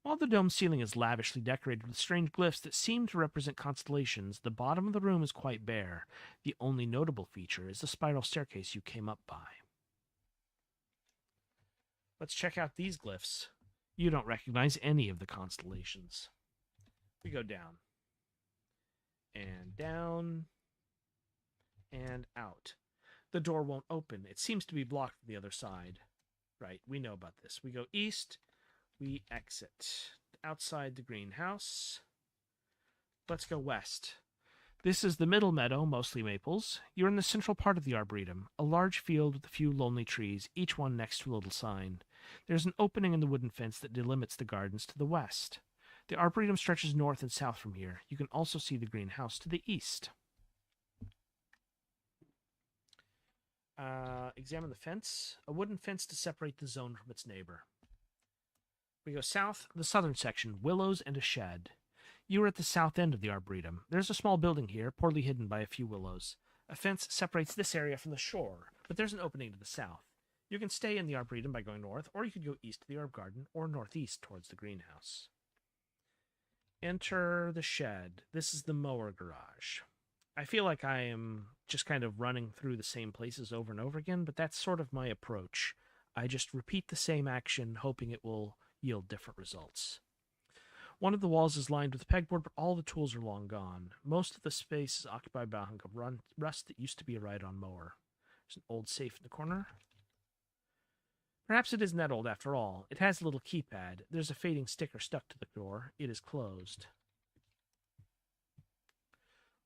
While the dome ceiling is lavishly decorated with strange glyphs that seem to represent constellations, the bottom of the room is quite bare. The only notable feature is the spiral staircase you came up by. Let's check out these glyphs. You don't recognize any of the constellations. We go down. And down. And out. the door won't open. It seems to be blocked from the other side. Right, we know about this. We go east, we exit outside the greenhouse. Let's go west. This is the middle meadow, mostly maples. You're in the central part of the arboretum, a large field with a few lonely trees, each one next to a little sign. There's an opening in the wooden fence that delimits the gardens to the west. The arboretum stretches north and south from here. You can also see the greenhouse to the east. Examine the fence. A wooden fence to separate the zone from its neighbor. We go south, the southern section, willows and a shed. You are at the south end of the arboretum. There's a small building here, poorly hidden by a few willows. A fence separates this area from the shore, but there's an opening to the south. You can stay in the arboretum by going north, or you could go east to the herb garden, or northeast towards the greenhouse. Enter the shed. This is the mower garage. I feel like I am just kind of running through the same places over and over again, but that's sort of my approach. I just repeat the same action, hoping it will yield different results. One of the walls is lined with pegboard, but all the tools are long gone. Most of the space is occupied by a hunk of rust that used to be a ride-on mower. There's an old safe in the corner. Perhaps it isn't that old after all. It has a little keypad. There's a fading sticker stuck to the door. It is closed.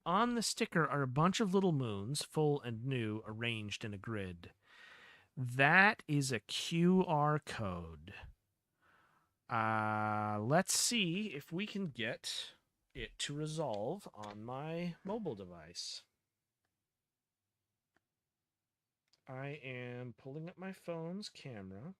On the sticker are a bunch of little moons, full and new, arranged in a grid. That is a QR code. Let's see if we can get it to resolve on my mobile device. I am pulling up my phone's camera.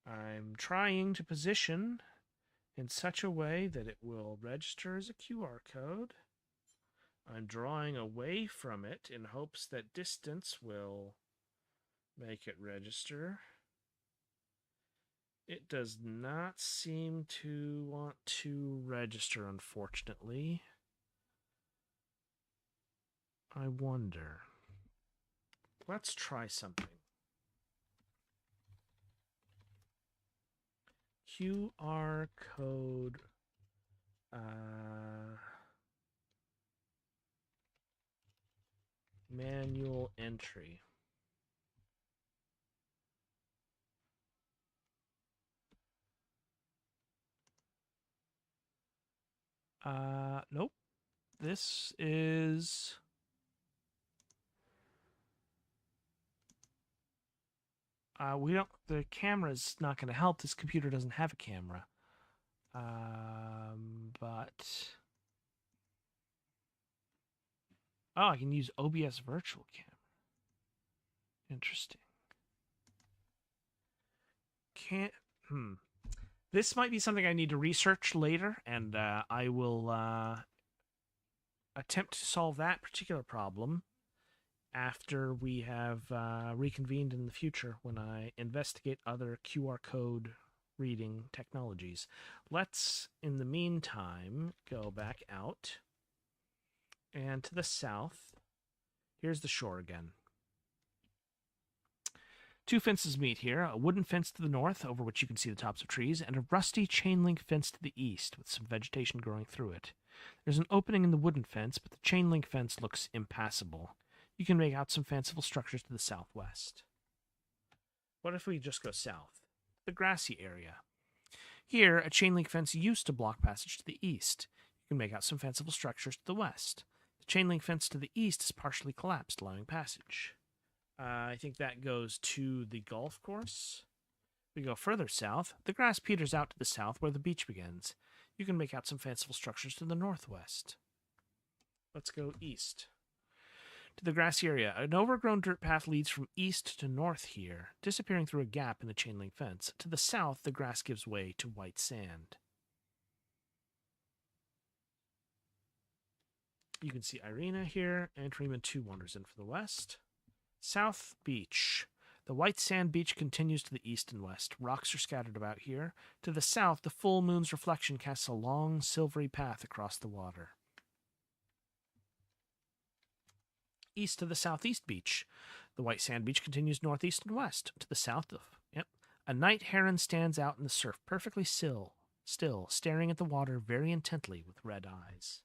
I'm trying to position in such a way that it will register as a QR code. I'm drawing away from it in hopes that distance will make it register. It does not seem to want to register, unfortunately. I wonder. Let's try something. QR code. Manual entry. Nope. This is... the camera's not going to help. This computer doesn't have a camera. But... Oh, I can use OBS Virtual Camera. Interesting. This might be something I need to research later, and I will attempt to solve that particular problem after we have reconvened in the future when I investigate other QR code reading technologies. Let's, in the meantime, go back out. And to the south, here's the shore again. Two fences meet here, a wooden fence to the north, over which you can see the tops of trees, and a rusty chain-link fence to the east, with some vegetation growing through it. There's an opening in the wooden fence, but the chain-link fence looks impassable. You can make out some fanciful structures to the southwest. What if we just go south? The grassy area. Here, a chain-link fence used to block passage to the east. You can make out some fanciful structures to the west. The chain-link fence to the east is partially collapsed, allowing passage. I think that goes to the golf course. We go further south. The grass peters out to the south where the beach begins. You can make out some fanciful structures to the northwest. Let's go east. To the grassy area, an overgrown dirt path leads from east to north here, disappearing through a gap in the chain-link fence. To the south, the grass gives way to white sand. You can see Irina here, and Riemann 2 wanders in from the west. South Beach. The white sand beach continues to the east and west. Rocks are scattered about here. To the south, the full moon's reflection casts a long, silvery path across the water. East to the southeast beach. The white sand beach continues northeast and west. To the south, a night heron stands out in the surf, perfectly still, still, staring at the water very intently with red eyes.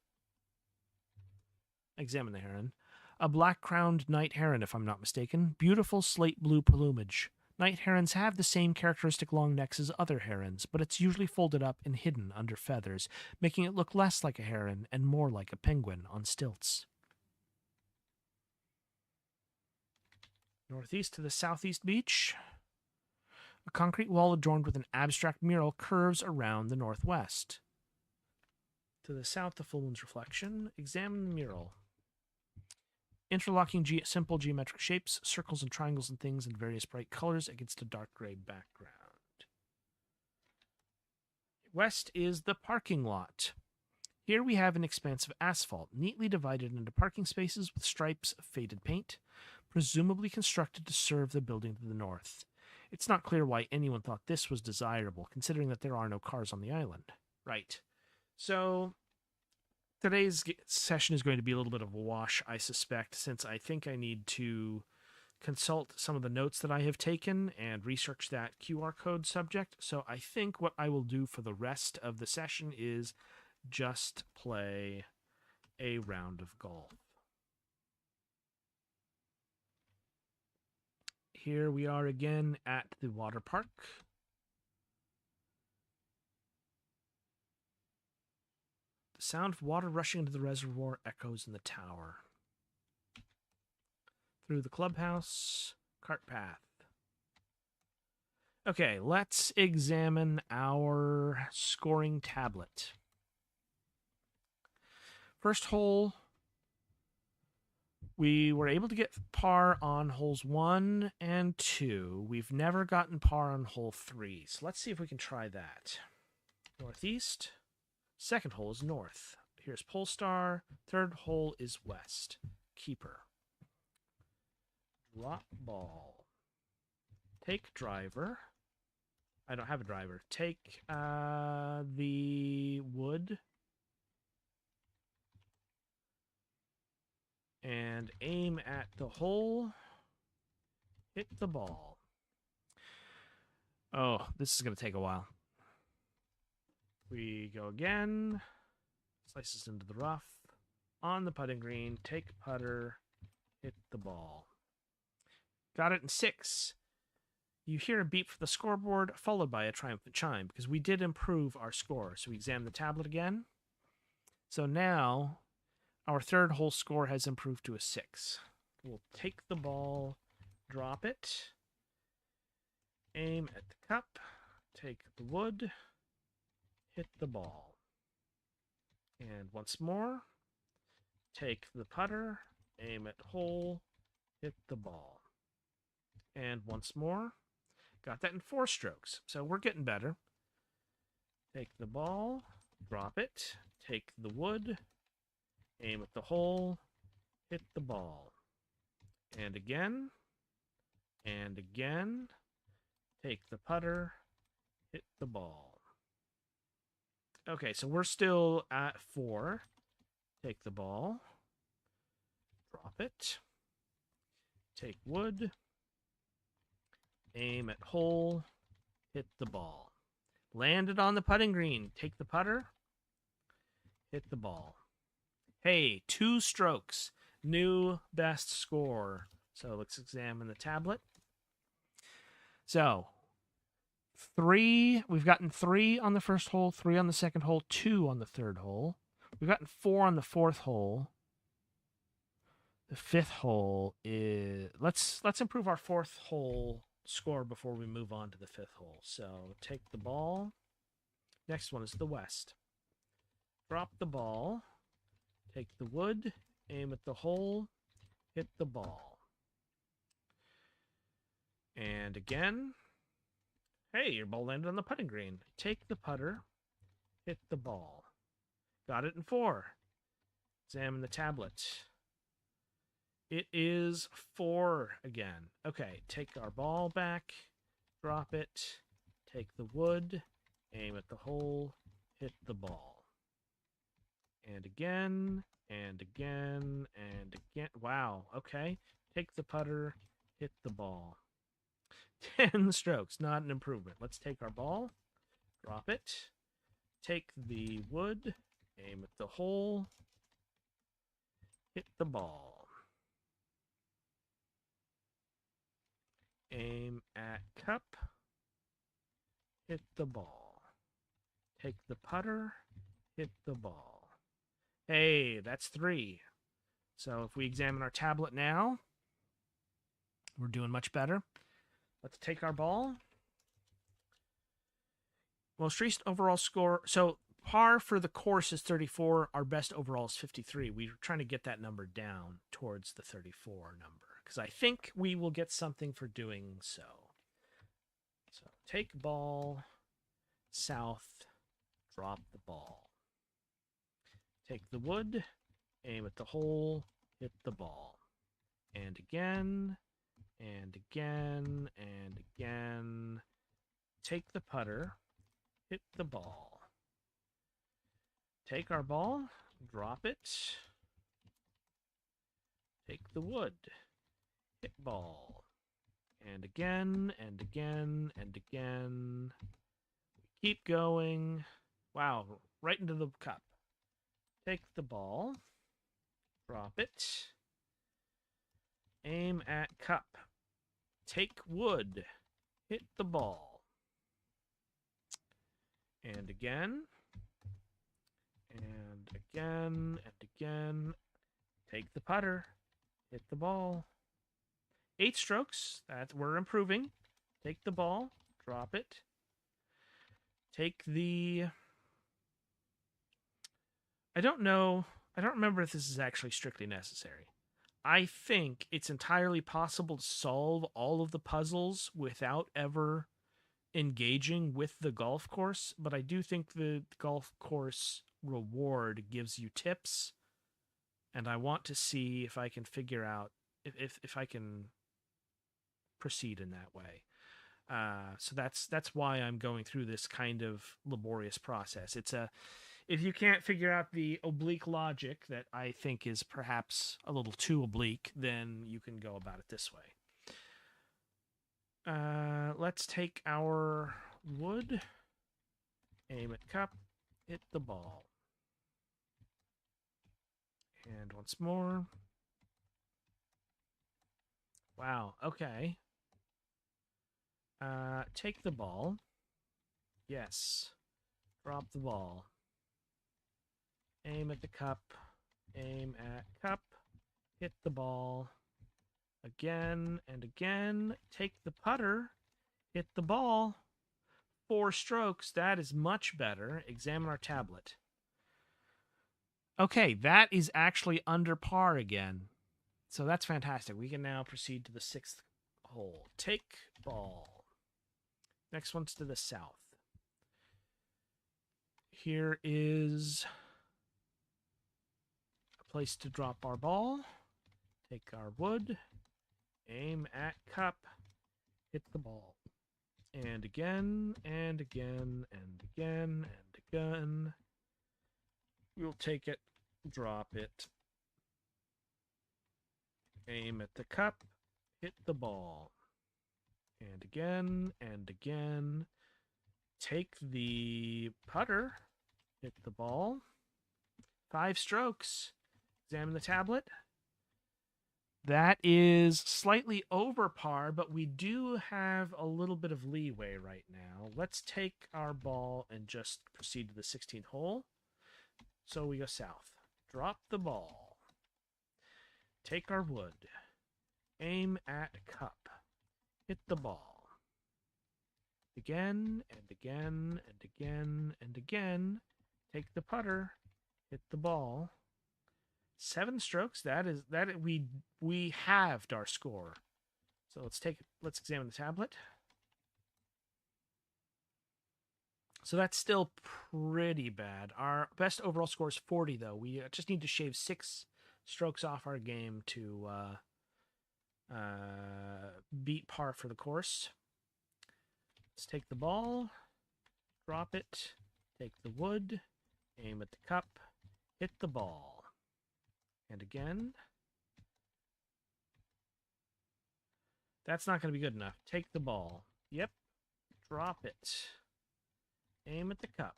Examine the heron. A black-crowned night heron, if I'm not mistaken. Beautiful slate-blue plumage. Night herons have the same characteristic long necks as other herons, but it's usually folded up and hidden under feathers, making it look less like a heron and more like a penguin on stilts. Northeast to the southeast beach. A concrete wall adorned with an abstract mural curves around the northwest. To the south, the full moon's reflection. Examine the mural. Interlocking simple geometric shapes, circles and triangles and things in various bright colors against a dark gray background. West is the parking lot. Here we have an expanse of asphalt, neatly divided into parking spaces with stripes of faded paint, presumably constructed to serve the building to the north. It's not clear why anyone thought this was desirable, considering that there are no cars on the island. Right. So today's session is going to be a little bit of a wash, I suspect, since I think I need to consult some of the notes that I have taken and research that QR code subject. So I think what I will do for the rest of the session is just play a round of golf. Here we are again at the water park. The sound of water rushing into the reservoir echoes in the tower. Through the clubhouse, cart path. Okay, let's examine our scoring tablet. First hole, we were able to get par on holes 1 and 2. We've never gotten par on hole 3, so let's see if we can try that. Northeast. Second hole is north. Here's Polestar. Third hole is west. Keeper. Drop ball. Take driver. I don't have a driver. Take the wood. And aim at the hole. Hit the ball. Oh, this is going to take a while. We go again. Slices into the rough. On the putting green. Take putter. Hit the ball. Got it in 6. You hear a beep from the scoreboard, followed by a triumphant chime, because we did improve our score. So we examine the tablet again. So now our third hole score has improved to a 6. We'll take the ball, drop it, aim at the cup, take the wood, hit the ball. And once more, take the putter, aim at hole, hit the ball. And once more, got that in 4 strokes. So we're getting better. Take the ball, drop it, take the wood, aim at the hole, hit the ball. And again, take the putter, hit the ball. Okay, so we're still at 4. Take the ball, drop it, take wood, aim at hole, hit the ball. Landed on the putting green. Take the putter, hit the ball. Hey, 2 strokes. New best score. So let's examine the tablet. So 3, we've gotten 3 on the first hole, 3 on the second hole, 2 on the third hole. We've gotten 4 on the fourth hole. The fifth hole is... Let's improve our fourth hole score before we move on to the fifth hole. So take the ball. Next one is the west. Drop the ball. Take the wood. Aim at the hole. Hit the ball. And again. Hey, your ball landed on the putting green. Take the putter. Hit the ball. Got it in 4. Examine the tablet. It is 4 again. Okay, take our ball back. Drop it. Take the wood. Aim at the hole. Hit the ball. And again, and again, and again. Wow, okay. Take the putter. Hit the ball. 10 strokes, not an improvement. Let's take our ball. Drop it. take the wood, aim at the hole, hit the ball. Aim at cup, hit the ball. Take the putter, hit the ball. Hey, that's 3. So if we examine our tablet now, we're doing much better. Let's take our ball. Most recent overall score. So par for the course is 34. Our best overall is 53. We're trying to get that number down towards the 34 number because I think we will get something for doing so. So take ball, south, drop the ball. Take the wood, aim at the hole, hit the ball. And again, and again, and again. Take the putter, hit the ball. Take our ball, drop it. Take the wood, hit ball. And again, and again, and again. Keep going. Wow, right into the cup. Take the ball, drop it. Aim at cup. Take wood, hit the ball. And again, and again, and again. Take the putter, hit the ball. 8 strokes, we're improving. Take the ball, drop it. Take the... I don't remember if this is actually strictly necessary. I think it's entirely possible to solve all of the puzzles without ever engaging with the golf course, but I do think the golf course reward gives you tips, and I want to see if I can figure out if I can proceed in that way. So that's why I'm going through this kind of laborious process. If you can't figure out the oblique logic that I think is perhaps a little too oblique, then you can go about it this way. Let's take our wood, aim at cup, hit the ball. And once more. Wow, okay. Take the ball. Yes. Drop the ball. Aim at the cup. Aim at cup. Hit the ball. Again and again. Take the putter. Hit the ball. 4 strokes. That is much better. Examine our tablet. Okay, that is actually under par again. So that's fantastic. We can now proceed to the 6th hole. Take ball. Next one's to the south. Here is a place to drop our ball. Take our wood. Aim at cup. Hit the ball. And again, and again, and again, and again. We'll take it, drop it. Aim at the cup. Hit the ball. And again, and again. Take the putter. Hit the ball. 5 strokes. Examine the tablet. That is slightly over par, but we do have a little bit of leeway right now. Let's take our ball and just proceed to the 16th hole. So we go south. Drop the ball. Take our wood. Aim at cup. Hit the ball. Again, and again, and again, and again. Take the putter. Hit the ball. 7 strokes. We halved our score. So let's examine the tablet. So that's still pretty bad. Our best overall score is 40, though. We just need to shave 6 strokes off our game to beat par for the course. Let's take the ball, drop it, take the wood, aim at the cup, hit the ball. And again. That's not going to be good enough. Take the ball. Yep. Drop it. Aim at the cup.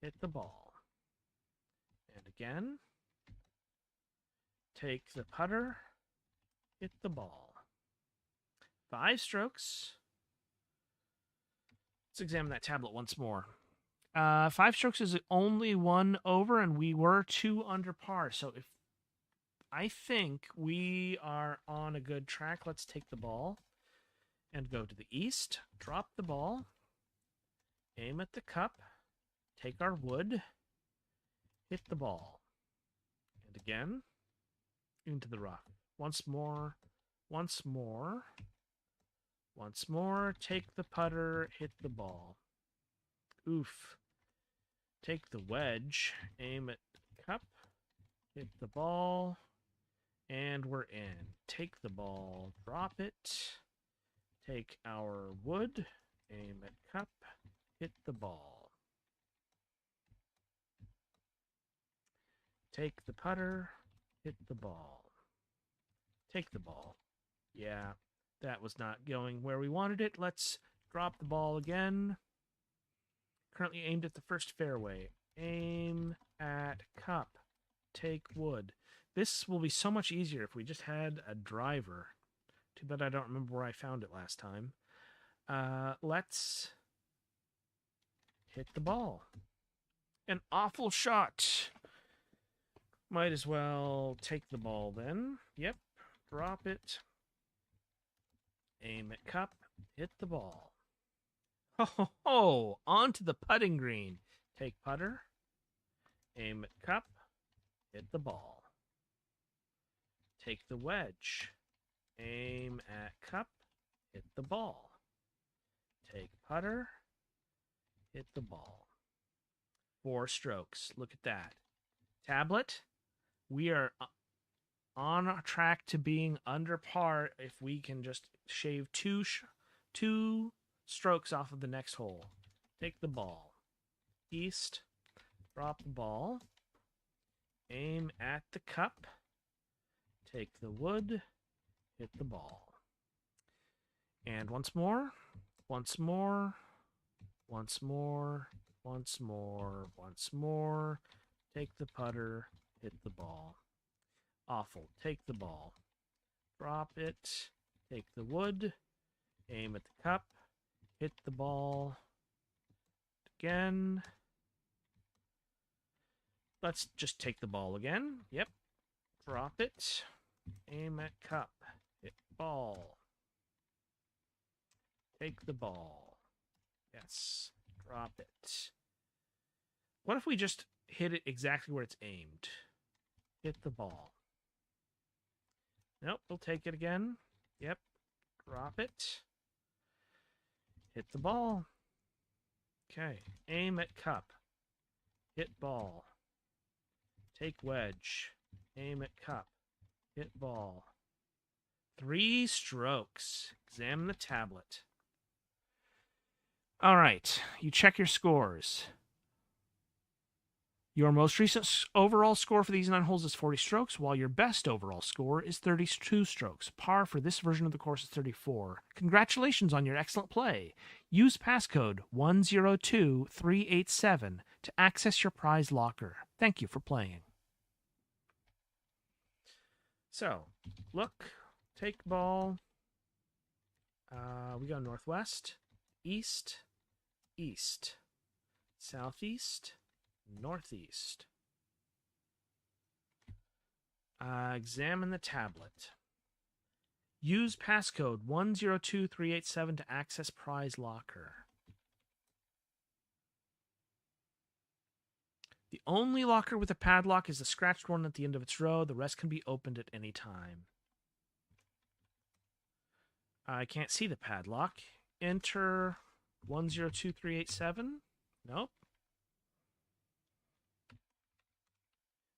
hit the ball. And again, take the putter, hit the ball. 5 strokes. Let's examine that tablet once more. 5 strokes is only 1 over, and we were 2 under par. So I think we are on a good track. Let's take the ball and go to the east. Drop the ball. Aim at the cup. Take our wood. Hit the ball. And again, into the rough. Once more. Once more. Once more. Take the putter. Hit the ball. Oof. Take the wedge. Aim at the cup. Hit the ball. And we're in. Take the ball. Drop it. Take our wood. Aim at cup. Hit the ball. Take the putter. Hit the ball. Take the ball. Yeah, that was not going where we wanted it. Let's drop the ball again. Currently aimed at the first fairway. Aim at cup. Take wood. This will be so much easier if we just had a driver. Too bad I don't remember where I found it last time. Let's hit the ball. An awful shot. Might as well take the ball then. Yep. Drop it. Aim at cup. Hit the ball. Ho ho ho! Onto the putting green. Take putter. Aim at cup. Hit the ball. Take the wedge. Aim at cup. Hit the ball. Take putter. Hit the ball. 4 strokes. Look at that. Tablet, we are on track to being under par if we can just shave two strokes off of the next hole. Take the ball. East. Drop the ball. Aim at the cup. Take the wood. Hit the ball. And once more. Once more. Once more. Once more. Once more. Take the putter. Hit the ball. Awful. Take the ball. Drop it. Take the wood. Aim at the cup. Hit the ball. Again. Let's just take the ball again. Yep. Drop it. Aim at cup. Hit ball. Take the ball. Yes. Drop it. What if we just hit it exactly where it's aimed? Hit the ball. Nope, we'll take it again. Yep. Drop it. Hit the ball. Okay. Aim at cup. Hit ball. Take wedge. Aim at cup. Hit ball. 3 strokes. Examine the tablet. All right. You check your scores. Your most recent overall score for these 9 holes is 40 strokes, while your best overall score is 32 strokes. Par for this version of the course is 34. Congratulations on your excellent play. Use passcode 102387 to access your prize locker. Thank you for playing. So, look, take ball. We go northwest, east, east, southeast, northeast. Examine the tablet. Use passcode 102387 to access prize locker. The only locker with a padlock is the scratched one at the end of its row. The rest can be opened at any time. I can't see the padlock. Enter 102387. Nope.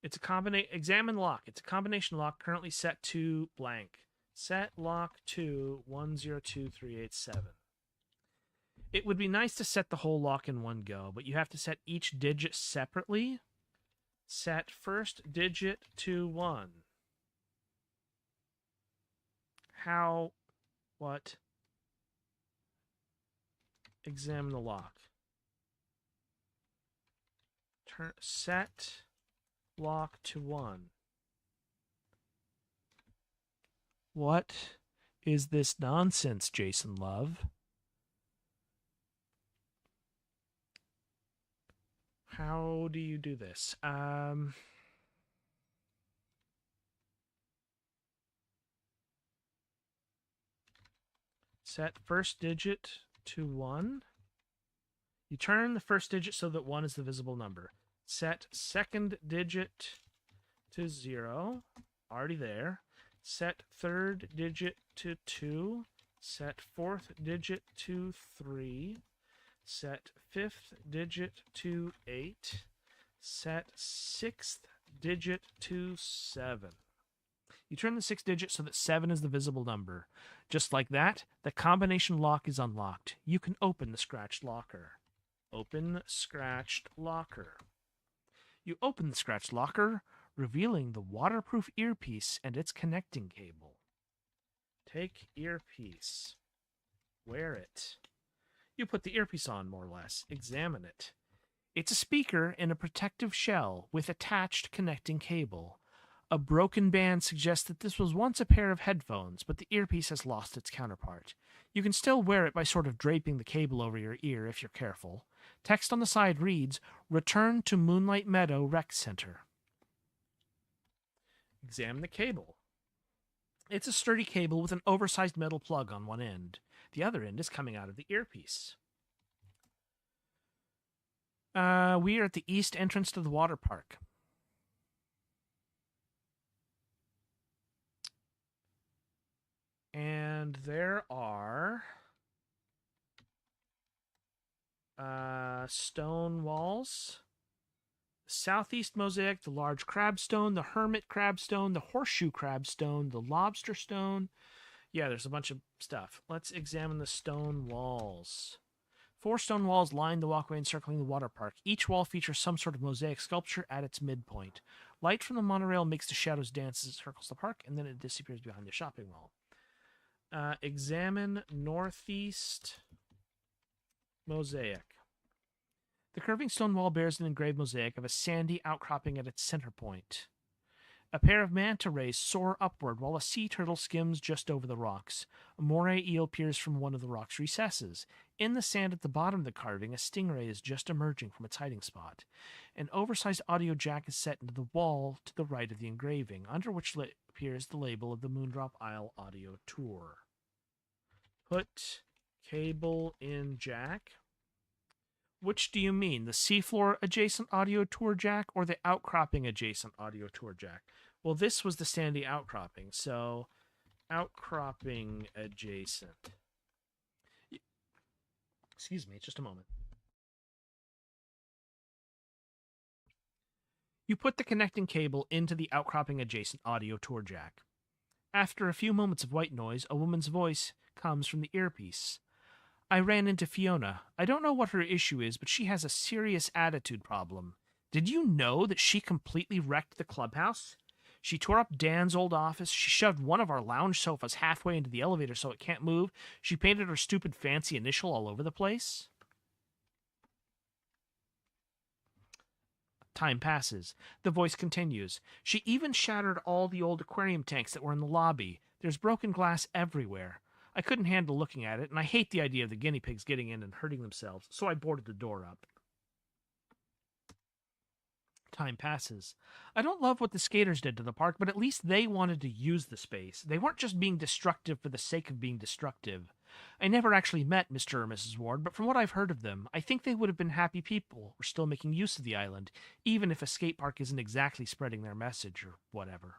It's a combination. Examine lock. It's a combination lock currently set to blank. Set lock to 102387. It would be nice to set the whole lock in one go, but you have to set each digit separately. Set first digit to 1. How? What? Examine the lock. Set lock to 1. What is this nonsense, Jason Love? How do you do this? Set first digit to 1. You turn the first digit so that 1 is the visible number. Set second digit to 0. Already there. Set third digit to 2. Set fourth digit to 3. Set fifth digit to 8. Set sixth digit to 7. You turn the sixth digit so that 7 is the visible number. Just like that, the combination lock is unlocked. You can open the scratched locker. Open scratched locker. You open the scratched locker, revealing the waterproof earpiece and its connecting cable. Take earpiece. Wear it. You put the earpiece on, more or less. Examine it. It's a speaker in a protective shell with attached connecting cable. A broken band suggests that this was once a pair of headphones, but the earpiece has lost its counterpart. You can still wear it by sort of draping the cable over your ear if you're careful. Text on the side reads, "Return to Moonlight Meadow Rec Center." Examine the cable. It's a sturdy cable with an oversized metal plug on one end. The other end is coming out of the earpiece. We are at the east entrance to the water park. And there are stone walls. The southeast mosaic, the large crabstone, the hermit crabstone, the horseshoe crabstone, the lobster stone. Yeah, there's a bunch of stuff. Let's examine the stone walls. 4 stone walls line the walkway encircling the water park. Each wall features some sort of mosaic sculpture at its midpoint. Light from the monorail makes the shadows dance as it circles the park, and then it disappears behind the shopping mall. Examine northeast mosaic. The curving stone wall bears an engraved mosaic of a sandy outcropping at its center point. A pair of manta rays soar upward while a sea turtle skims just over the rocks. A moray eel peers from one of the rock's recesses. In the sand at the bottom of the carving, a stingray is just emerging from its hiding spot. An oversized audio jack is set into the wall to the right of the engraving, under which appears the label of the Moondrop Isle Audio Tour. Put cable in jack. Which do you mean, the seafloor adjacent audio tour jack or the outcropping adjacent audio tour jack? Well, this was the sandy outcropping, so outcropping adjacent. Excuse me, just a moment. You put the connecting cable into the outcropping adjacent audio tour jack. After a few moments of white noise, a woman's voice comes from the earpiece. I ran into Fiona. I don't know what her issue is, but she has a serious attitude problem. Did you know that she completely wrecked the clubhouse? She tore up Dan's old office. She shoved one of our lounge sofas halfway into the elevator so it can't move. She painted her stupid fancy initial all over the place. Time passes. The voice continues. She even shattered all the old aquarium tanks that were in the lobby. There's broken glass everywhere. I couldn't handle looking at it, and I hate the idea of the guinea pigs getting in and hurting themselves, so I boarded the door up. Time passes. I don't love what the skaters did to the park, but at least they wanted to use the space. They weren't just being destructive for the sake of being destructive. I never actually met Mr. or Mrs. Ward, but from what I've heard of them, I think they would have been happy people who are still making use of the island, even if a skate park isn't exactly spreading their message or whatever.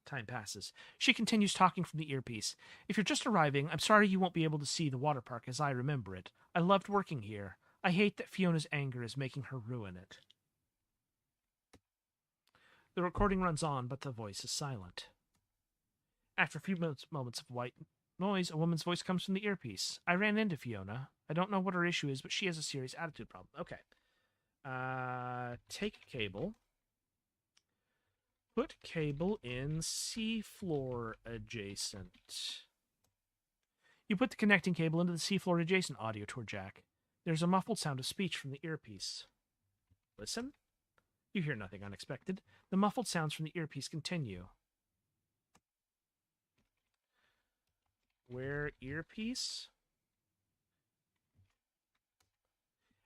Time passes. She continues talking from the earpiece. If you're just arriving, I'm sorry you won't be able to see the water park as I remember it. I loved working here. I hate that Fiona's anger is making her ruin it. The recording runs on, but the voice is silent. After a few moments of white noise, a woman's voice comes from the earpiece. I ran into Fiona. I don't know what her issue is, but she has a serious attitude problem. Okay. Take cable. Put cable in seafloor adjacent. You put the connecting cable into the seafloor adjacent audio tour jack. There's a muffled sound of speech from the earpiece. Listen. You hear nothing unexpected. The muffled sounds from the earpiece continue. Where earpiece?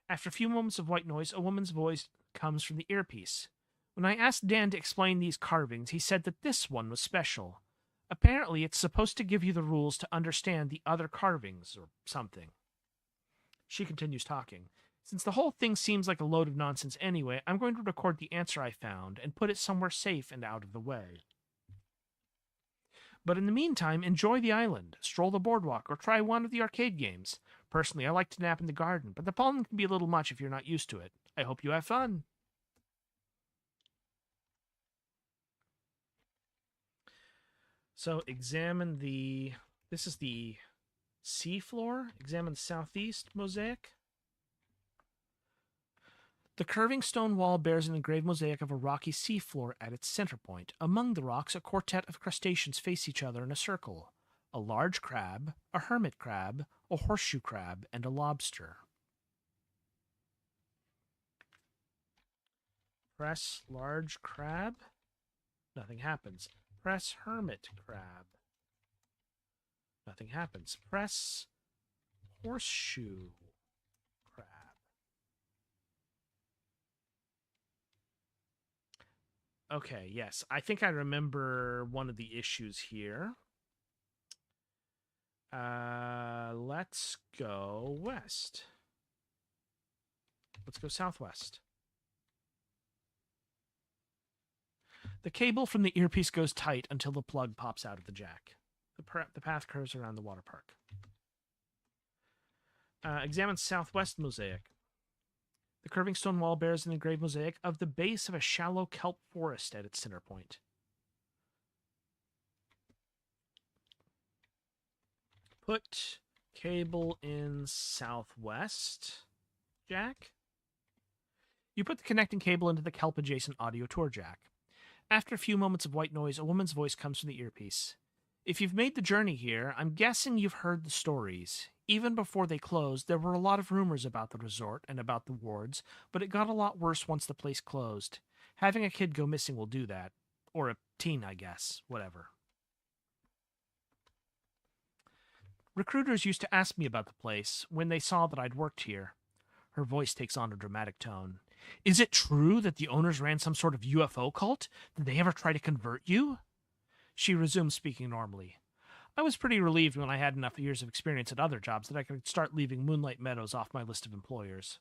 After a few moments of white noise, a woman's voice comes from the earpiece. When I asked Dan to explain these carvings, he said that this one was special. Apparently, it's supposed to give you the rules to understand the other carvings, or something. She continues talking. Since the whole thing seems like a load of nonsense anyway, I'm going to record the answer I found and put it somewhere safe and out of the way. But in the meantime, enjoy the island, stroll the boardwalk, or try one of the arcade games. Personally, I like to nap in the garden, but the pollen can be a little much if you're not used to it. I hope you have fun. So examine the... This is the seafloor. Examine the southeast mosaic. The curving stone wall bears an engraved mosaic of a rocky seafloor at its center point. Among the rocks, a quartet of crustaceans face each other in a circle. A large crab, a hermit crab, a horseshoe crab, and a lobster. Press large crab. Nothing happens. Press hermit crab. Nothing happens. Press horseshoe crab. Okay, yes. I think I remember one of the issues here. Let's go west. Let's go southwest. The cable from the earpiece goes tight until the plug pops out of the jack. The path curves around the water park. Examine southwest mosaic. The curving stone wall bears an engraved mosaic of the base of a shallow kelp forest at its center point. Put cable in southwest, jack. You put the connecting cable into the kelp-adjacent audio tour jack. After a few moments of white noise, a woman's voice comes from the earpiece. If you've made the journey here, I'm guessing you've heard the stories. Even before they closed, there were a lot of rumors about the resort and about the wards, but it got a lot worse once the place closed. Having a kid go missing will do that. Or a teen, I guess. Whatever. Recruiters used to ask me about the place when they saw that I'd worked here. Her voice takes on a dramatic tone. Is it true that the owners ran some sort of UFO cult? Did they ever try to convert you? She resumed speaking normally. I was pretty relieved when I had enough years of experience at other jobs that I could start leaving Moonlight Meadows off my list of employers.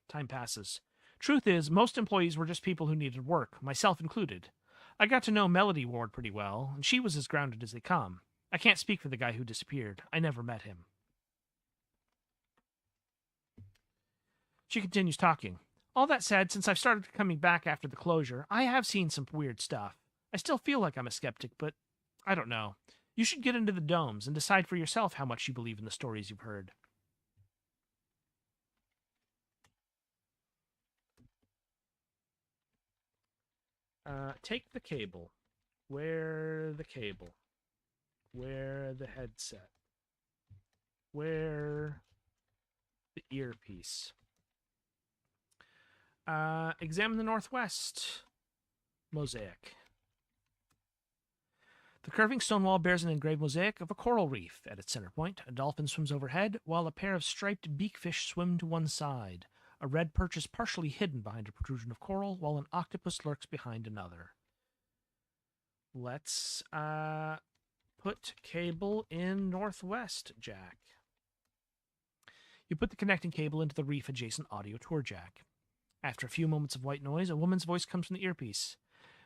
Time passes. Truth is, most employees were just people who needed work, myself included. I got to know Melody Ward pretty well, and she was as grounded as they come. I can't speak for the guy who disappeared. I never met him. She continues talking. All that said, since I've started coming back after the closure, I have seen some weird stuff. I still feel like I'm a skeptic, but I don't know. You should get into the domes and decide for yourself how much you believe in the stories you've heard. Take the cable. Wear the cable. Wear the headset. Wear the earpiece. Examine the northwest mosaic. The curving stone wall bears an engraved mosaic of a coral reef at its center point. A dolphin swims overhead, while a pair of striped beakfish swim to one side. A red perch is partially hidden behind a protrusion of coral, while an octopus lurks behind another. Let's put cable in northwest, jack. You put the connecting cable into the reef-adjacent audio tour jack. After a few moments of white noise, a woman's voice comes from the earpiece.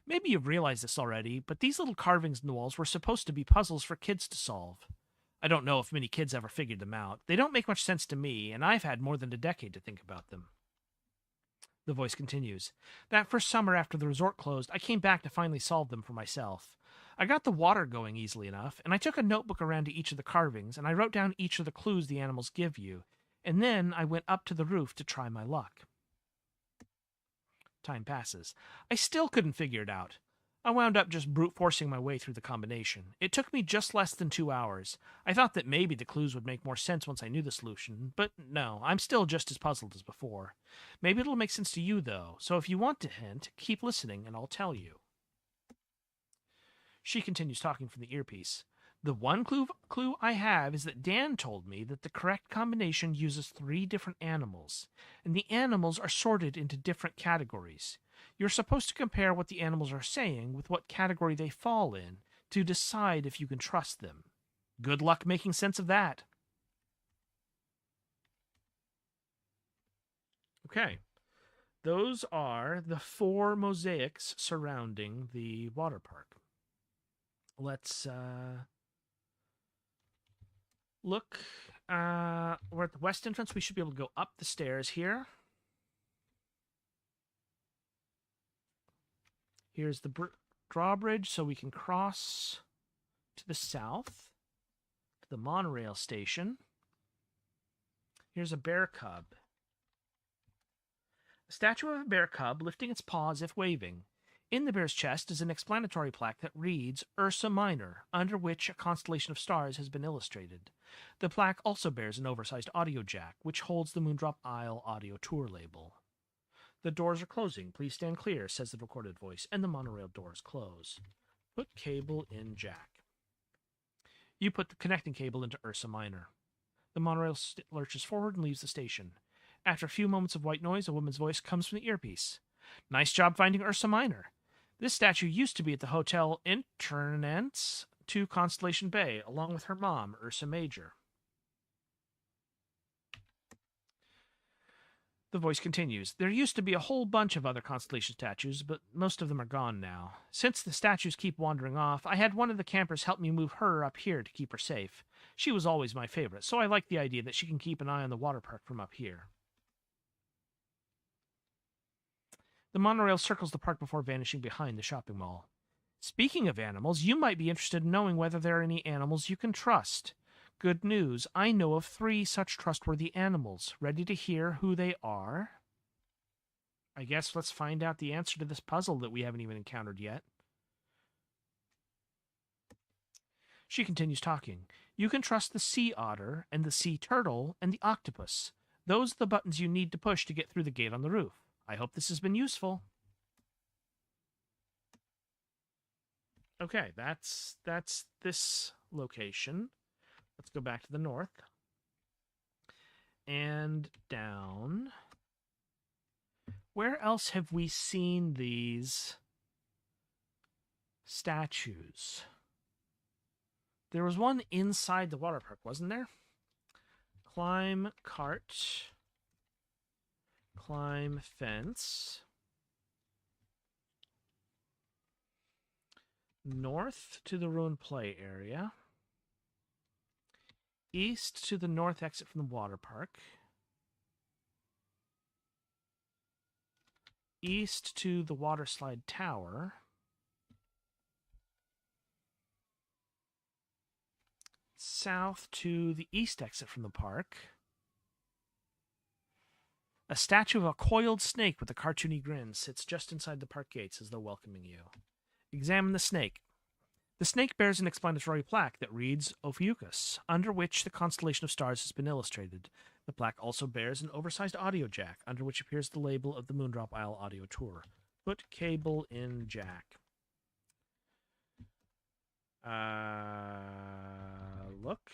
Maybe you've realized this already, but these little carvings in the walls were supposed to be puzzles for kids to solve. I don't know if many kids ever figured them out. They don't make much sense to me, and I've had more than a decade to think about them. The voice continues. That first summer after the resort closed, I came back to finally solve them for myself. I got the water going easily enough, and I took a notebook around to each of the carvings, and I wrote down each of the clues the animals give you, and then I went up to the roof to try my luck. Time passes. I still couldn't figure it out. I wound up just brute forcing my way through the combination. It took me just less than 2 hours. I thought that maybe the clues would make more sense once I knew the solution, but no, I'm still just as puzzled as before. Maybe it'll make sense to you, though, so if you want a hint, keep listening and I'll tell you. She continues talking from the earpiece. The one clue I have is that Dan told me that the correct combination uses 3 different animals, and the animals are sorted into different categories. You're supposed to compare what the animals are saying with what category they fall in to decide if you can trust them. Good luck making sense of that. Okay. Those are the 4 mosaics surrounding the water park. Let's look. We're at the west entrance. We should be able to go up the stairs here. Here's the drawbridge, so we can cross to the south to the monorail station. Here's a bear cub. A statue of a bear cub lifting its paw as if waving. In the bear's chest is an explanatory plaque that reads Ursa Minor, under which a constellation of stars has been illustrated. The plaque also bears an oversized audio jack, which holds the Moondrop Isle audio tour label. The doors are closing. Please stand clear, says the recorded voice, and the monorail doors close. Put cable in jack. You put the connecting cable into Ursa Minor. The monorail lurches forward and leaves the station. After a few moments of white noise, a woman's voice comes from the earpiece. Nice job finding Ursa Minor. This statue used to be at the Hotel Internance to Constellation Bay, along with her mom, Ursa Major. The voice continues. There used to be a whole bunch of other Constellation statues, but most of them are gone now. Since the statues keep wandering off, I had one of the campers help me move her up here to keep her safe. She was always my favorite, so I like the idea that she can keep an eye on the water park from up here. The monorail circles the park before vanishing behind the shopping mall. Speaking of animals, you might be interested in knowing whether there are any animals you can trust. Good news, I know of 3 such trustworthy animals. Ready to hear who they are? I guess let's find out the answer to this puzzle that we haven't even encountered yet. She continues talking. You can trust the sea otter and the sea turtle and the octopus. Those are the buttons you need to push to get through the gate on the roof. I hope this has been useful. Okay, that's this location. Let's go back to the north. And down. Where else have we seen these statues? There was one inside the water park, wasn't there? Climb cart. Climb fence. North to the ruined play area. East to the north exit from the water park. East to the water slide tower. South to the east exit from the park. A statue of a coiled snake with a cartoony grin sits just inside the park gates as though welcoming you. Examine the snake. The snake bears an explanatory plaque that reads Ophiuchus, under which the constellation of stars has been illustrated. The plaque also bears an oversized audio jack, under which appears the label of the Moondrop Isle audio tour. Put cable in jack. Look.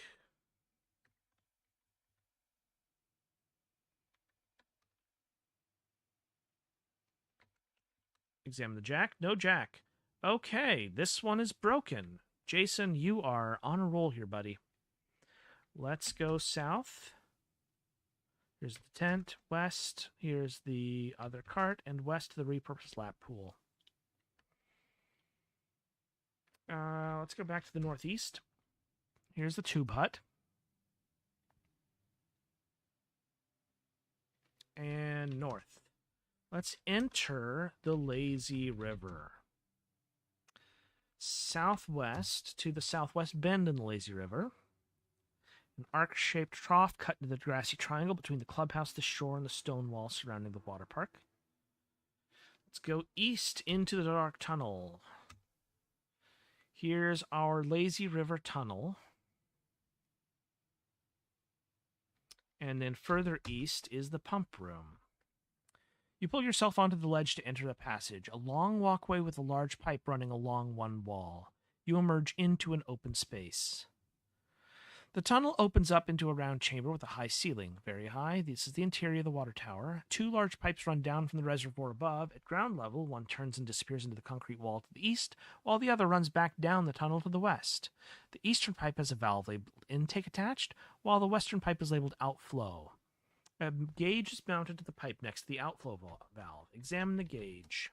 Examine the jack. No jack. Okay, this one is broken. Jason, you are on a roll here, buddy. Let's go south. Here's the tent. West. Here's the other cart. And west to the repurposed lap pool. Let's go back to the northeast. Here's the tube hut. And north. Let's enter the lazy river. Southwest to the southwest bend in the lazy river. An arc-shaped trough cut into the grassy triangle between the clubhouse, the shore, and the stone wall surrounding the water park. Let's go east into the dark tunnel. Here's our lazy river tunnel. And then further east is the pump room. You pull yourself onto the ledge to enter the passage, a long walkway with a large pipe running along one wall. You emerge into an open space. The tunnel opens up into a round chamber with a high ceiling, very high. This is the interior of the water tower. Two large pipes run down from the reservoir above. At ground level, one turns and disappears into the concrete wall to the east, while the other runs back down the tunnel to the west. The eastern pipe has a valve labeled intake attached, while the western pipe is labeled outflow. A gauge is mounted to the pipe next to the outflow valve. Examine the gauge.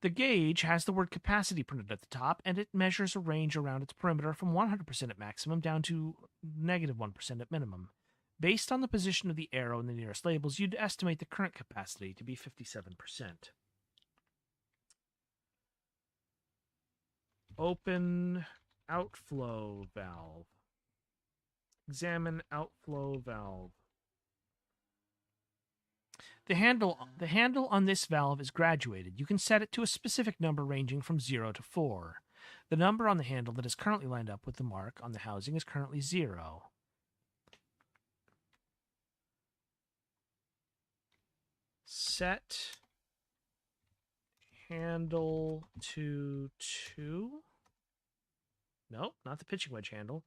The gauge has the word capacity printed at the top, and it measures a range around its perimeter from 100% at maximum down to negative 1% at minimum. Based on the position of the arrow in the nearest labels, you'd estimate the current capacity to be 57%. Open outflow valve. Examine outflow valve. The handle on this valve is graduated. You can set it to a specific number ranging from 0 to 4. The number on the handle that is currently lined up with the mark on the housing is currently 0. Set handle to 2. Nope, not the pitching wedge handle.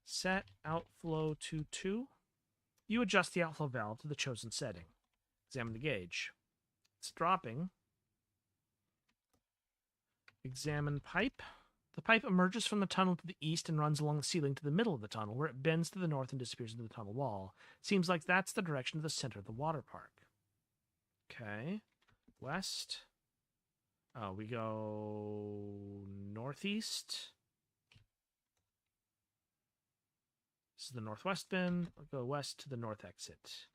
Set outflow to 2. You adjust the outflow valve to the chosen setting. Examine the gauge. It's dropping. Examine pipe. The pipe emerges from the tunnel to the east and runs along the ceiling to the middle of the tunnel, where it bends to the north and disappears into the tunnel wall. Seems like that's the direction of the center of the water park. Okay. West. Oh, we go northeast. This is the northwest bin. We'll go west to the north exit.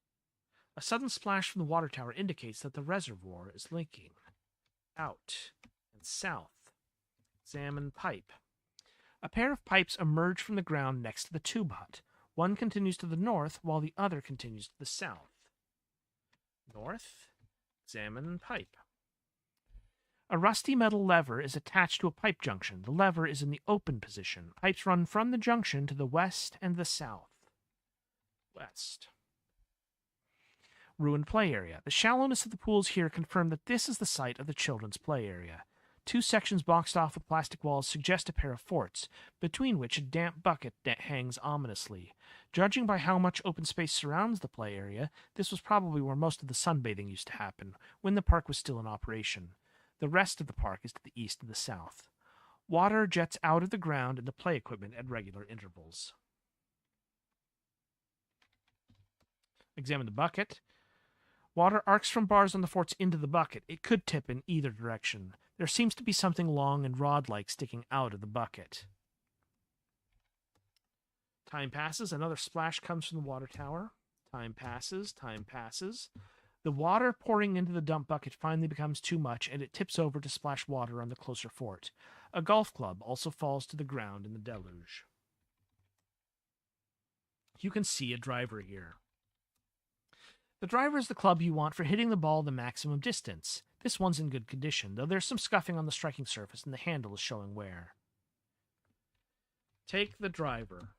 A sudden splash from the water tower indicates that the reservoir is linking out and south. Examine pipe. A pair of pipes emerge from the ground next to the tube hut. One continues to the north, while the other continues to the south. North. Examine pipe. A rusty metal lever is attached to a pipe junction. The lever is in the open position. Pipes run from the junction to the west and the south. West. Ruined play area. The shallowness of the pools here confirm that this is the site of the children's play area. Two sections boxed off with plastic walls suggest a pair of forts, between which a damp bucket hangs ominously. Judging by how much open space surrounds the play area, this was probably where most of the sunbathing used to happen, when the park was still in operation. The rest of the park is to the east and the south. Water jets out of the ground into play equipment at regular intervals. Examine the bucket. Water arcs from bars on the forts into the bucket. It could tip in either direction. There seems to be something long and rod-like sticking out of the bucket. Time passes. Another splash comes from the water tower. Time passes. Time passes. The water pouring into the dump bucket finally becomes too much, and it tips over to splash water on the closer fort. A golf club also falls to the ground in the deluge. You can see a driver here. The driver is the club you want for hitting the ball the maximum distance. This one's in good condition, though there's some scuffing on the striking surface and the handle is showing wear. Take the driver.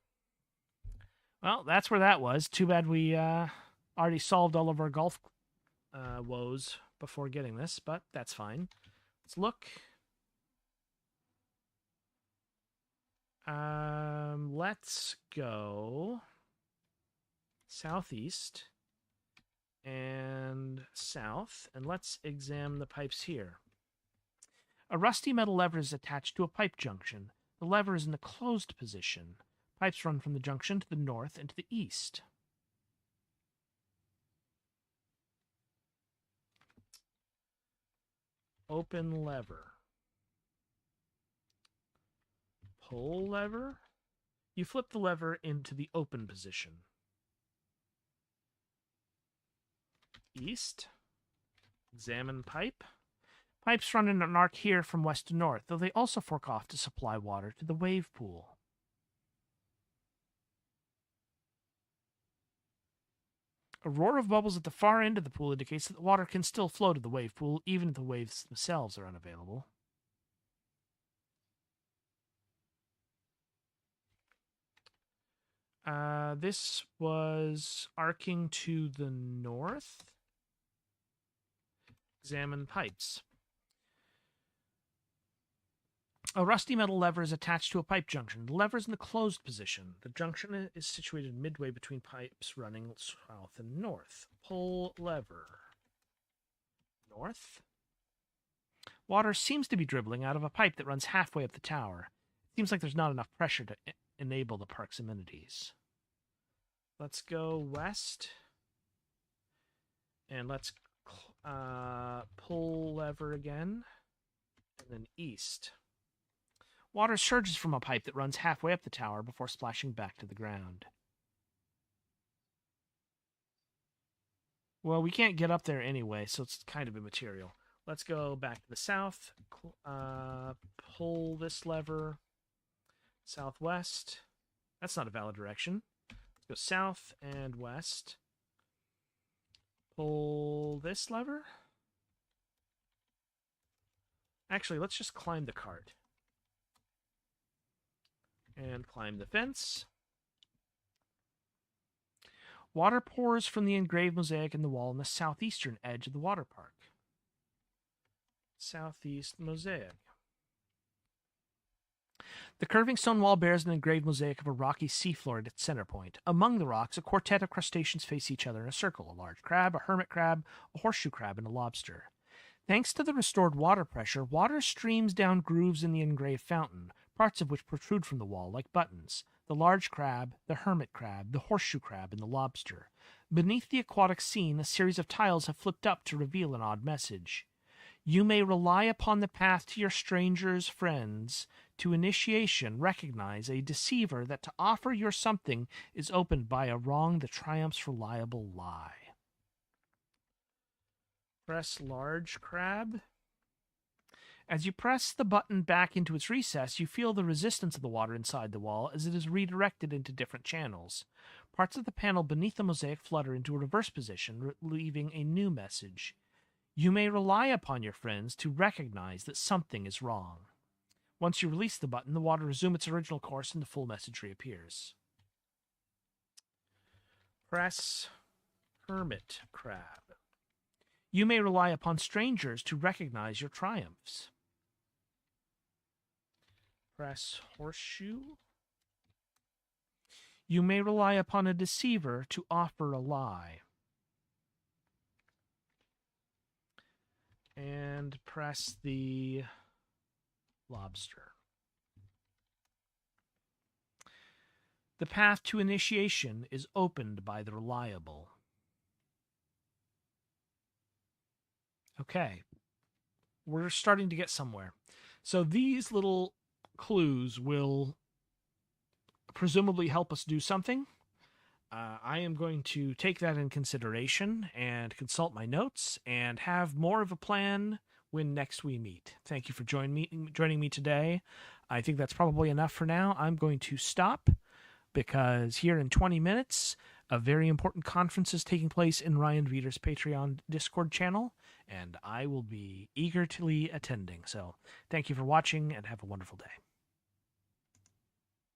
Well, that's where that was. Too bad we already solved all of our golf woes before getting this, but that's fine. Let's look. Let's go southeast and south, and let's examine the pipes here. A rusty metal lever is attached to a pipe junction. The lever is in a closed position. Pipes run from the junction to the north and to the east. Open lever. Pull lever. You flip the lever into the open position. East. Examine pipe. Pipes run in an arc here from west to north, though they also fork off to supply water to the wave pool. A roar of bubbles at the far end of the pool indicates that the water can still flow to the wave pool, even if the waves themselves are unavailable. This was arcing to the north. Examine pipes. A rusty metal lever is attached to a pipe junction. The lever is in the closed position. The junction is situated midway between pipes running south and north. Pull lever. North. Water seems to be dribbling out of a pipe that runs halfway up the tower. It seems like there's not enough pressure to enable the park's amenities. Let's go west. And let's pull lever again. And then east. Water surges from a pipe that runs halfway up the tower before splashing back to the ground. Well, we can't get up there anyway, so it's kind of immaterial. Let's go back to the south. Pull this lever. Southwest. That's not a valid direction. Let's go south and west. Pull this lever. Actually, let's just climb the cart. And climb the fence. Water pours from the engraved mosaic in the wall on the southeastern edge of the water park. Southeast mosaic. The curving stone wall bears an engraved mosaic of a rocky seafloor at its center point. Among the rocks, a quartet of crustaceans face each other in a circle: a large crab, a hermit crab, a horseshoe crab, and a lobster. Thanks to the restored water pressure, water streams down grooves in the engraved fountain, parts of which protrude from the wall like buttons: the large crab, the hermit crab, the horseshoe crab, and the lobster. Beneath the aquatic scene, a series of tiles have flipped up to reveal an odd message. You may rely upon the path to your strangers' friends. To initiation, recognize a deceiver that to offer your something is opened by a wrong that triumphs reliable lie. Press large crab. As you press the button back into its recess, you feel the resistance of the water inside the wall as it is redirected into different channels. Parts of the panel beneath the mosaic flutter into a reverse position, leaving a new message. You may rely upon your friends to recognize that something is wrong. Once you release the button, the water resumes its original course and the full message reappears. Press hermit crab. You may rely upon strangers to recognize your triumphs. Press horseshoe. You may rely upon a deceiver to offer a lie. And press the lobster. The path to initiation is opened by the reliable. Okay. We're starting to get somewhere. So these little clues will presumably help us do something. I am going to take that in consideration and consult my notes and have more of a plan when next we meet. Thank you for joining me today. I think that's probably enough for now. I'm going to stop because here in 20 minutes, a very important conference is taking place in Ryan Veter's Patreon Discord channel, and I will be eagerly attending. So thank you for watching and have a wonderful day.